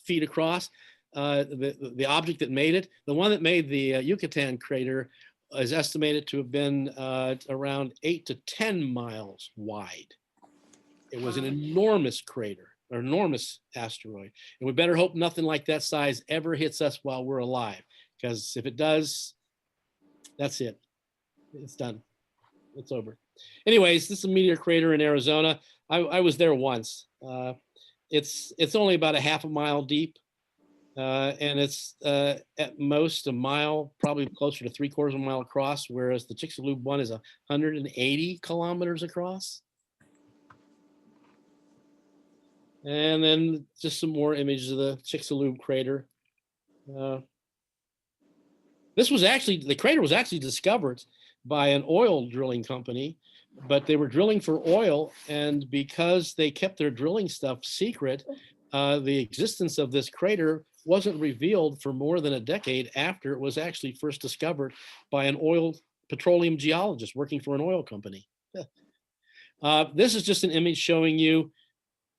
feet across, the object that made it, the one that made the Yucatan crater, is estimated to have been around 8 to 10 miles wide. It was an enormous crater, or enormous asteroid. And we better hope nothing like that size ever hits us while we're alive, because if it does, that's it. It's done. It's over. Anyways, this is a meteor crater in Arizona. I was there once. It's only about a half a mile deep. And it's at most a mile, probably closer to 3/4 of a mile across, whereas the Chicxulub one is 180 kilometers across. And then just some more images of the Chicxulub crater. The crater was actually discovered by an oil drilling company, but they were drilling for oil, and because they kept their drilling stuff secret, the existence of this crater wasn't revealed for more than a decade after it was actually first discovered by an petroleum geologist working for an oil company. This is just an image showing you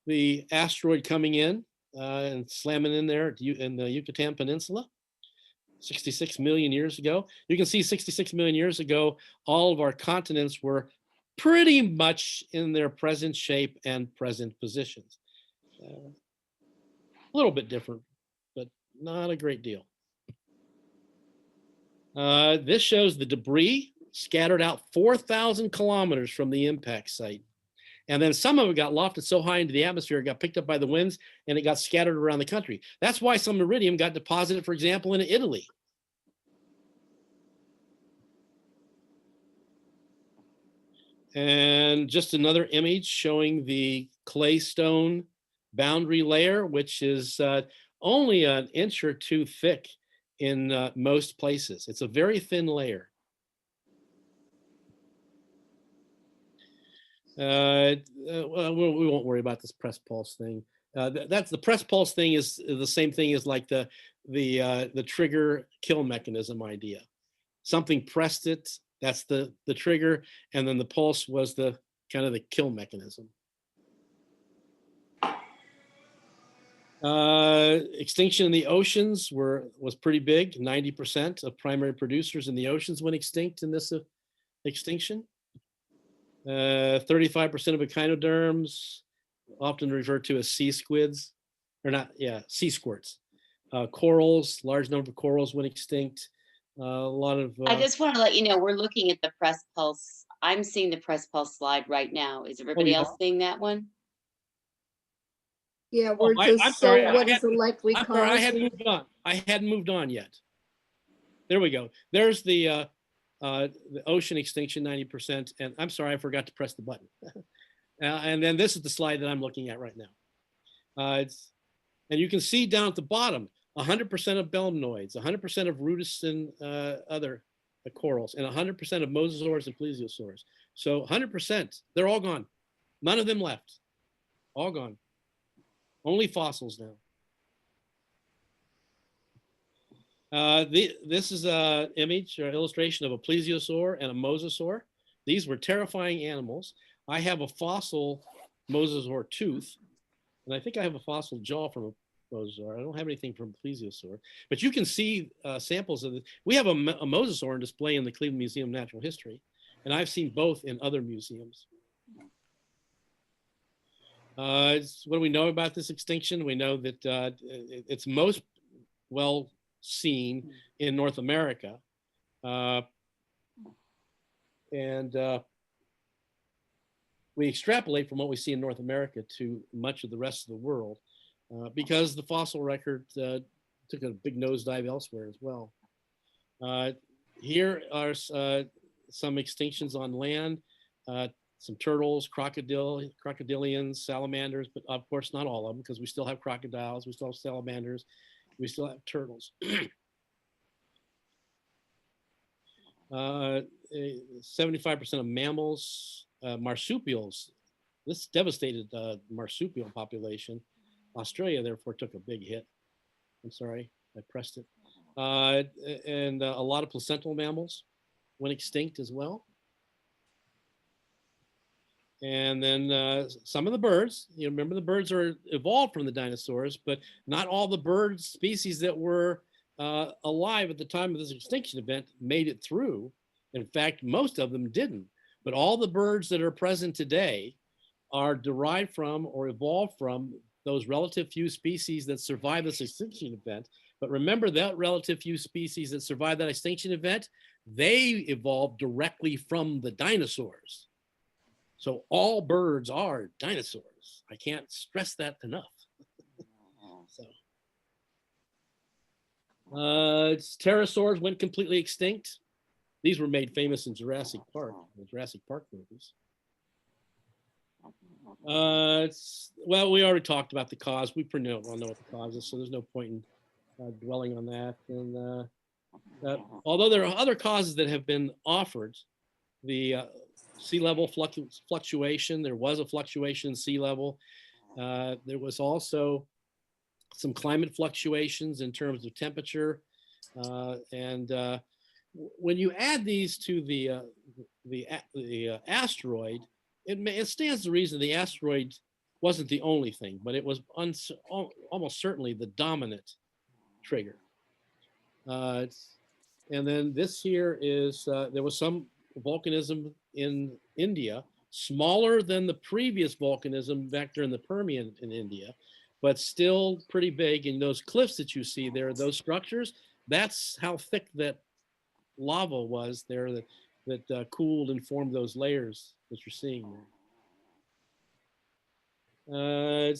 the asteroid coming in and slamming in there in the Yucatan Peninsula 66 million years ago. You can see 66 million years ago, all of our continents were pretty much in their present shape and present positions. A little bit different, but not a great deal. This shows the debris scattered out 4,000 kilometers from the impact site. And then some of it got lofted so high into the atmosphere, it got picked up by the winds and it got scattered around the country. That's why some iridium got deposited, for example, in Italy. And just another image showing the claystone boundary layer, which is only an inch or two thick in most places. It's a very thin layer. Well, we won't worry about this press pulse thing. That's the press pulse thing is the same thing as like the trigger kill mechanism idea. Something pressed it, that's the trigger, and then the pulse was the kind of the kill mechanism. Extinction in the oceans was pretty big. 90% of primary producers in the oceans went extinct in this extinction. 35% of echinoderms, often referred to as sea squids, or not, yeah, sea squirts. Corals, large number of corals went extinct. A lot of. I just want to let you know, we're looking at the press pulse. I'm seeing the press pulse slide right now. Is everybody else seeing that one? Yeah, we're I'm just, sorry, so what is the likely I'm sorry, I cause? hadn't moved on. I hadn't moved on yet. There we go. There's the ocean extinction, 90%. And I'm sorry, I forgot to press the button. And then this is the slide that I'm looking at right now. And you can see down at the bottom, 100% of belemnoids, 100% of rudis and other corals, and 100% of mosasaurs and plesiosaurs. So 100%, they're all gone. None of them left. All gone. Only fossils now. This is an image or illustration of a plesiosaur and a mosasaur. These were terrifying animals. I have a fossil mosasaur tooth, and I think I have a fossil jaw from a mosasaur. I don't have anything from a plesiosaur, but you can see samples of it. We have a mosasaur on display in the Cleveland Museum of Natural History, and I've seen both in other museums. What do we know about this extinction? We know that it's most well seen in North America. We extrapolate from what we see in North America to much of the rest of the world because the fossil record took a big nosedive elsewhere as well. Here are some extinctions on land. Some turtles, crocodilians, salamanders, but of course not all of them because we still have crocodiles, we still have salamanders, we still have turtles. 75% of mammals, marsupials. This devastated marsupial population. Australia therefore took a big hit. I'm sorry, I pressed it. and a lot of placental mammals went extinct as well. And then some of the birds, you remember the birds are evolved from the dinosaurs, but not all the bird species that were alive at the time of this extinction event made it through. In fact, most of them didn't. But all the birds that are present today are derived from or evolved from those relative few species that survived this extinction event. But remember that relative few species that survived that extinction event, they evolved directly from the dinosaurs. So all birds are dinosaurs. I can't stress that enough. Pterosaurs went completely extinct. These were made famous in Jurassic Park, the Jurassic Park movies. Well, we already talked about the cause. We pretty well know what the cause is, so there's no point in dwelling on that. And although there are other causes that have been offered, the sea level fluctuation, there was a fluctuation in sea level. There was also some climate fluctuations in terms of temperature. When you add these to the asteroid, it stands to reason the asteroid wasn't the only thing, but it was almost certainly the dominant trigger. And then this here is, there was some volcanism in India, smaller than the previous volcanism back during the Permian in India, but still pretty big. And those cliffs that you see there, those structures, that's how thick that lava was there that cooled and formed those layers that you're seeing there.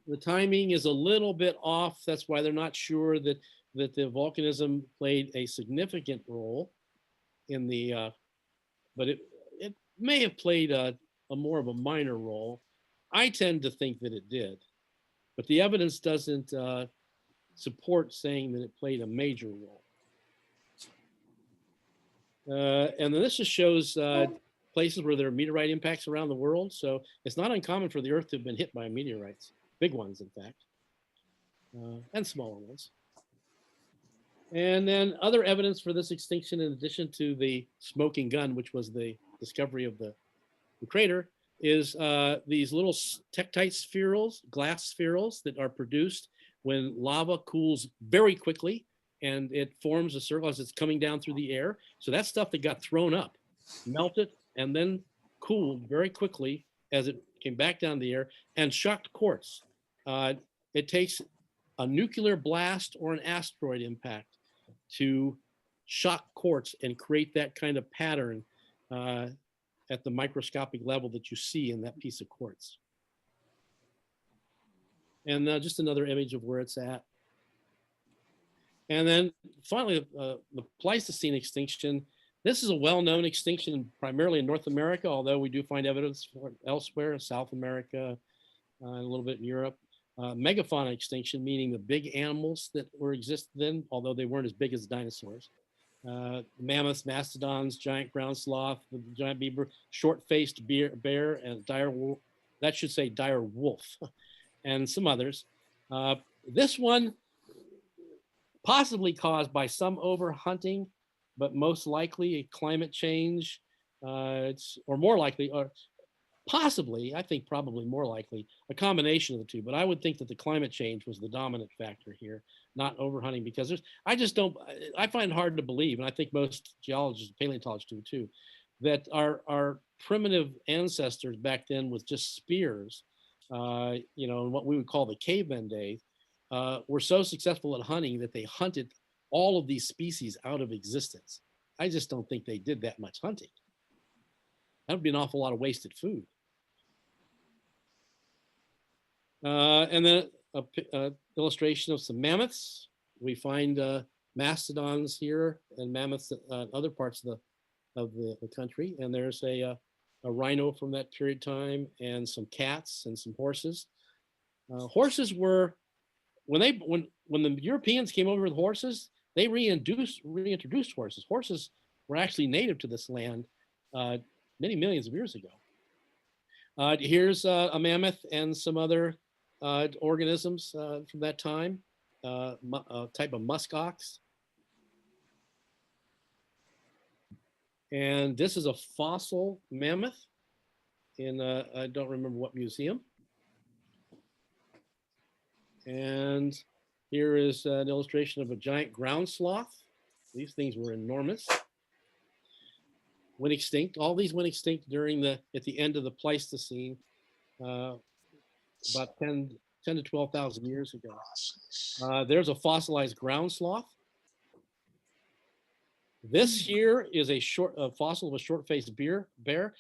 The timing is a little bit off. That's why they're not sure that the volcanism played a significant role in the, but it may have played a more of a minor role. I tend to think that it did, but the evidence doesn't support saying that it played a major role. And then this just shows places where there are meteorite impacts around the world. So it's not uncommon for the Earth to have been hit by meteorites, big ones, in fact, and smaller ones. And then other evidence for this extinction, in addition to the smoking gun, which was the discovery of the crater, is these little tektite spherules, glass spherules that are produced when lava cools very quickly and it forms a circle as it's coming down through the air. So that stuff that got thrown up, melted, and then cooled very quickly as it came back down the air and shocked quartz. It takes a nuclear blast or an asteroid impact to shock quartz and create that kind of pattern at the microscopic level that you see in that piece of quartz. And just another image of where it's at. And then finally, the Pleistocene extinction. This is a well-known extinction primarily in North America, although we do find evidence for elsewhere, South America, and a little bit in Europe. Megafauna extinction, meaning the big animals that were existed then, although they weren't as big as dinosaurs. Mammoths, mastodons, giant ground sloth, the giant beaver, short-faced bear, and dire wolf. That should say dire wolf, and some others. This one possibly caused by some overhunting, but most likely a climate change, or more likely, or possibly, I think probably more likely, a combination of the two. But I would think that the climate change was the dominant factor here, not overhunting, because I find it hard to believe, and I think most geologists, paleontologists do too, that our primitive ancestors back then with just spears, in what we would call the caveman days, were so successful at hunting that they hunted all of these species out of existence. I just don't think they did that much hunting. That would be an awful lot of wasted food. And then an illustration of some mammoths. We find mastodons here and mammoths in other parts of the country. And there's a rhino from that period of time, and some cats and some horses. Horses were, when the Europeans came over with horses, they reintroduced horses. Horses were actually native to this land many millions of years ago. Here's a mammoth and some other organisms from that time. type of musk ox. And this is a fossil mammoth in, I don't remember what museum. And here is an illustration of a giant ground sloth. These things were enormous. Went extinct. All these went extinct during at the end of the Pleistocene, about 10 to 12,000 years ago. There's a fossilized ground sloth. This here is a fossil of a short-faced bear.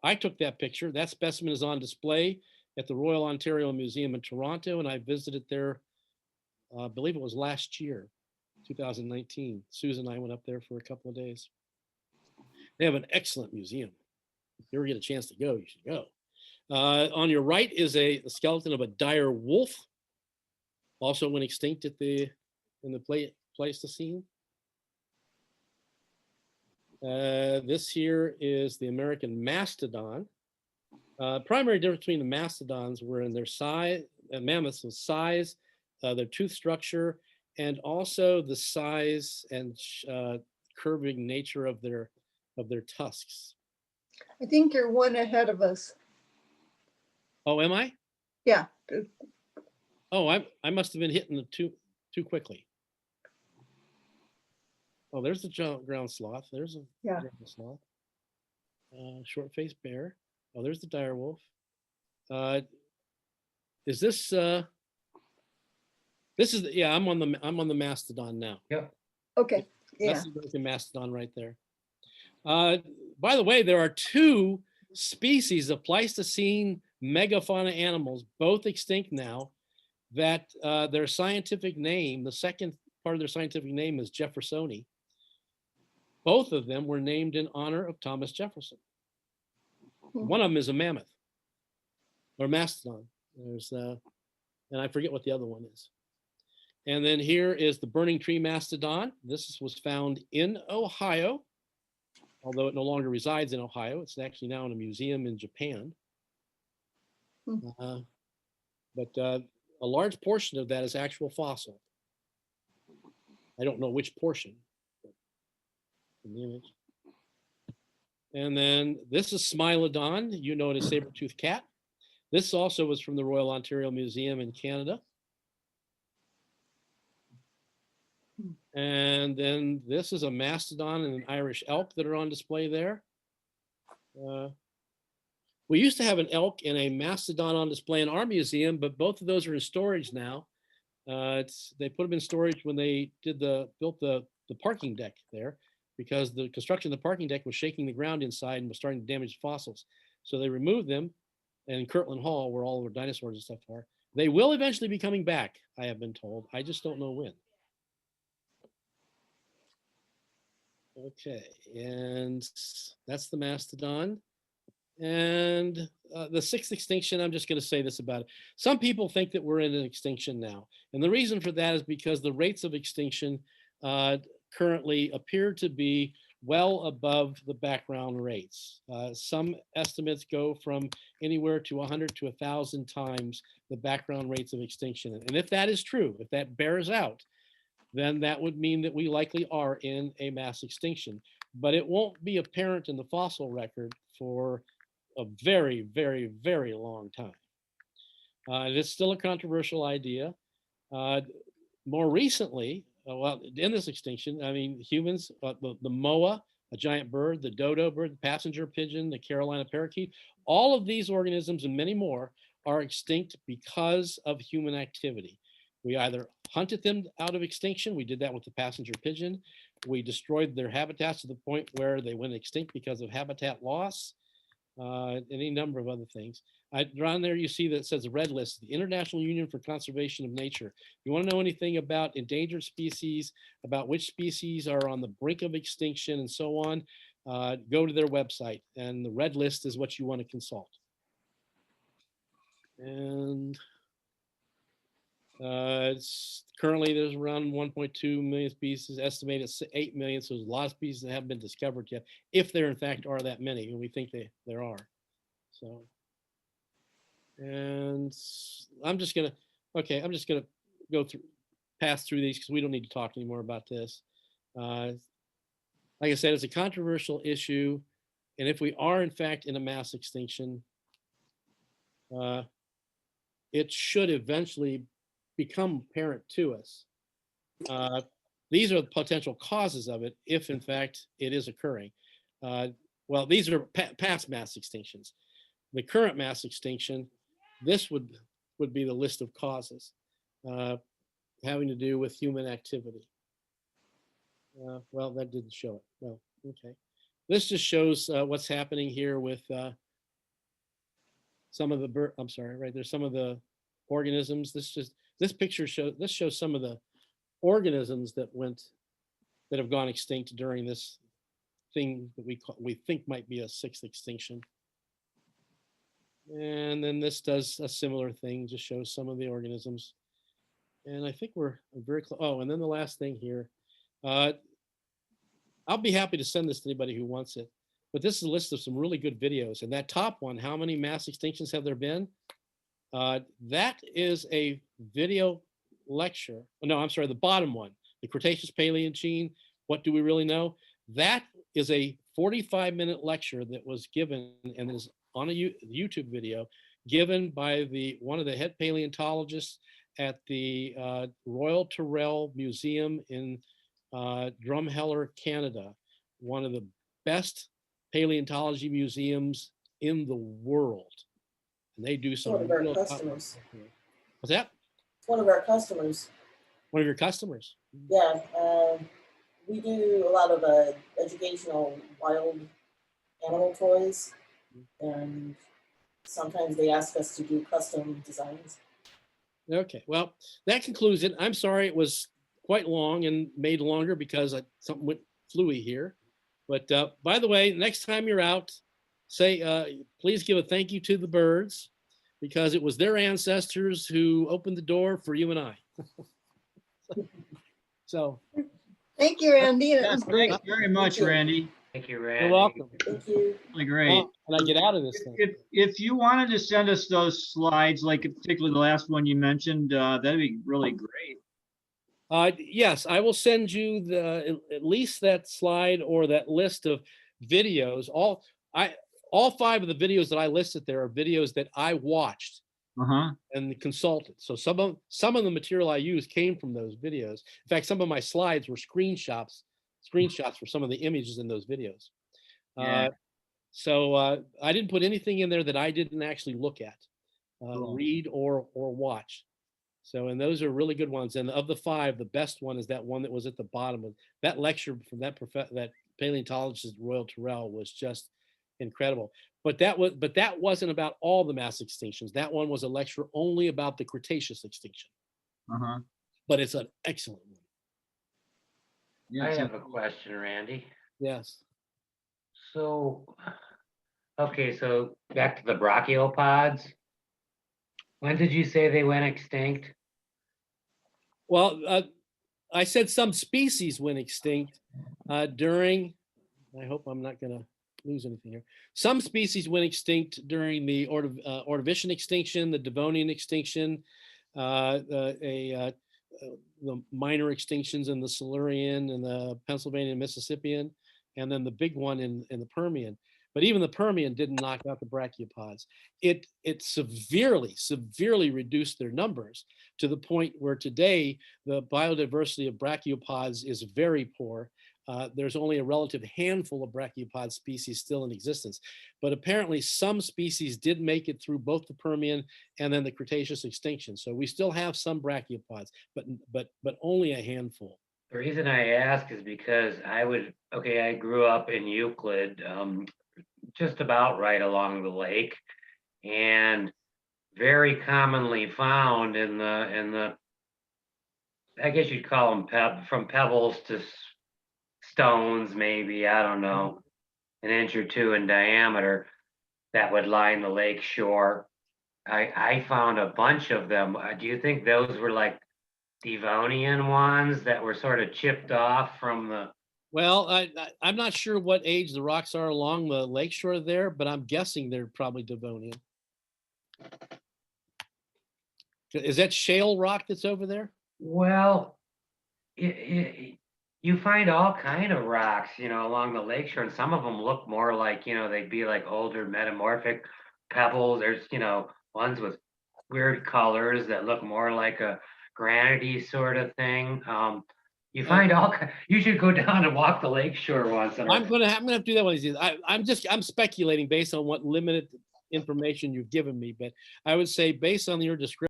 I took that picture. That specimen is on display at the Royal Ontario Museum in Toronto, and I visited there, I believe it was last year, 2019. Susan and I went up there for a couple of days. They have an excellent museum. If you ever get a chance to go, you should go. On your right is a skeleton of a dire wolf, also went extinct in the Pleistocene. This here is the American mastodon. Primary difference between the mastodons were in their size, mammoths was size, their tooth structure, and also the size and curving nature of their tusks. I think you're one ahead of us. Oh, am I? Yeah. Oh, I must have been hitting the too quickly. Oh, there's the ground sloth. There's a ground sloth. Short-faced bear. Oh, there's the dire wolf. Is this? This is I'm on the mastodon now. Yep. Okay. Yeah. That's the American mastodon right there. By the way, there are two species of Pleistocene megafauna animals, both extinct now, that their scientific name, the second part of their scientific name is Jeffersoni. Both of them were named in honor of Thomas Jefferson. One of them is a mammoth or mastodon. There's and I forget what the other one is. And then here is the burning tree mastodon. This was found in Ohio, although it no longer resides in Ohio. It's actually now in a museum in Japan. But a large portion of that is actual fossil. I don't know which portion. In the image. And then this is Smilodon. You know it as saber-toothed cat. This also was from the Royal Ontario Museum in Canada. And then this is a mastodon and an Irish elk that are on display there. We used to have an elk and a mastodon on display in our museum, but both of those are in storage now. They put them in storage when they built the parking deck there, because the construction of the parking deck was shaking the ground inside and was starting to damage fossils. So they removed them, and in Kirtland Hall, where all of our dinosaurs and stuff are, they will eventually be coming back, I have been told. I just don't know when. Okay, and that's the mastodon. And the sixth extinction, I'm just going to say this about it. Some people think that we're in an extinction now. And the reason for that is because the rates of extinction currently appear to be well above the background rates. Some estimates go from anywhere to 100 to 1,000 times the background rates of extinction. And if that is true, if that bears out, then that would mean that we likely are in a mass extinction. But it won't be apparent in the fossil record for a very, very, very long time. It is still a controversial idea. More recently, well, in this extinction, I mean, humans, the moa, a giant bird, the dodo bird, the passenger pigeon, the Carolina parakeet, all of these organisms and many more are extinct because of human activity. We either hunted them out of extinction. We did that with the passenger pigeon. We destroyed their habitats to the point where they went extinct because of habitat loss, any number of other things. Down there you see that it says the red list, the International Union for Conservation of Nature. If you want to know anything about endangered species, about which species are on the brink of extinction and so on, go to their website, and the red list is what you want to consult. And currently there's around 1.2 million species, estimated 8 million. So there's a lot of species that haven't been discovered yet, if there in fact are that many, and we think there are. So, and I'm just gonna go through. pass through these because we don't need to talk anymore about this. Like I said, it's a controversial issue. And if we are in fact in a mass extinction, it should eventually become apparent to us. These are the potential causes of it if in fact it is occurring. Well, these are past mass extinctions. The current mass extinction, this would be the list of causes having to do with human activity. Well, that didn't show it. No, okay. This just shows what's happening here with some of the I'm sorry, right there's some of the organisms. This picture shows some of the organisms that have gone extinct during this thing that we think might be a sixth extinction. And then this does a similar thing, just shows some of the organisms. And I think we're very close. Oh, and then the last thing here. I'll be happy to send this to anybody who wants it. But this is a list of some really good videos. And that top one, how many mass extinctions have there been? That is a video lecture. No, I'm sorry, the bottom one, the Cretaceous Paleogene, what do we really know? That is a 45-minute lecture that was given and is on a YouTube video given by one of the head paleontologists at the Royal Tyrrell Museum in Drumheller, Canada, one of the best paleontology museums in the world. And they do some One of our real customers. What's that? It's one of our customers. One of your customers? Yeah, we do a lot of educational wild animal toys, and sometimes they ask us to do custom designs. Okay, well, that concludes it. I'm sorry it was quite long and made longer because something went fluey here. But by the way, next time you're out, say, please give a thank you to the birds because it was their ancestors who opened the door for you and I. So. Thank you, Randy. That was Yes, great. thanks very much, Randy. Thank you, Randy. You're welcome. Thank you. Really great. Well, and I get out of this thing. If you wanted to send us those slides, like particularly the last one you mentioned, that'd be really great. Yes, I will send you at least that slide or that list of videos. All 5 of the videos that I listed there are videos that I watched and consulted. So some of the material I used came from those videos. In fact, some of my slides were screenshots for some of the images in those videos. Yeah. So I didn't put anything in there that I didn't actually look at, read or watch. So, and those are really good ones. And of the 5, the best one is that one that was at the bottom of that lecture from that paleontologist Royal Tyrrell was just incredible. But that wasn't about all the mass extinctions. That one was a lecture only about the Cretaceous extinction. But it's an excellent one. Yeah, I have a question, Randy. Yes. So, okay, so back to the brachiopods. When did you say they went extinct? Well, I said some species went extinct during, I hope I'm not going to lose anything here. Some species went extinct during the Ordovician extinction, the Devonian extinction, the minor extinctions in the Silurian and the Pennsylvania and Mississippian, and then the big one in the Permian. But even the Permian didn't knock out the brachiopods. It severely reduced their numbers to the point where today the biodiversity of brachiopods is very poor. There's only a relative handful of brachiopods species still in existence. But apparently some species did make it through both the Permian and then the Cretaceous extinction. So we still have some brachiopods, but only a handful. The reason I ask is because I grew up in Euclid, just about right along the lake, and very commonly found in the I guess you'd call them from pebbles to stones, maybe, I don't know, an inch or 2 in diameter that would line the lake shore. I found a bunch of them. Do you think those were like Devonian ones that were sort of chipped off from the? Well, I'm not sure what age the rocks are along the lakeshore there, but I'm guessing they're probably Devonian. Is that shale rock that's over there? Well, you find all kind of rocks, along the lakeshore, and some of them look more like, they'd be like older metamorphic pebbles. There's, ones with weird colors that look more like a granite-y sort of thing. You find you should go down and walk the lakeshore once. I'm gonna have to do that one of these days. I'm speculating based on what limited information you've given me, but I would say based on your description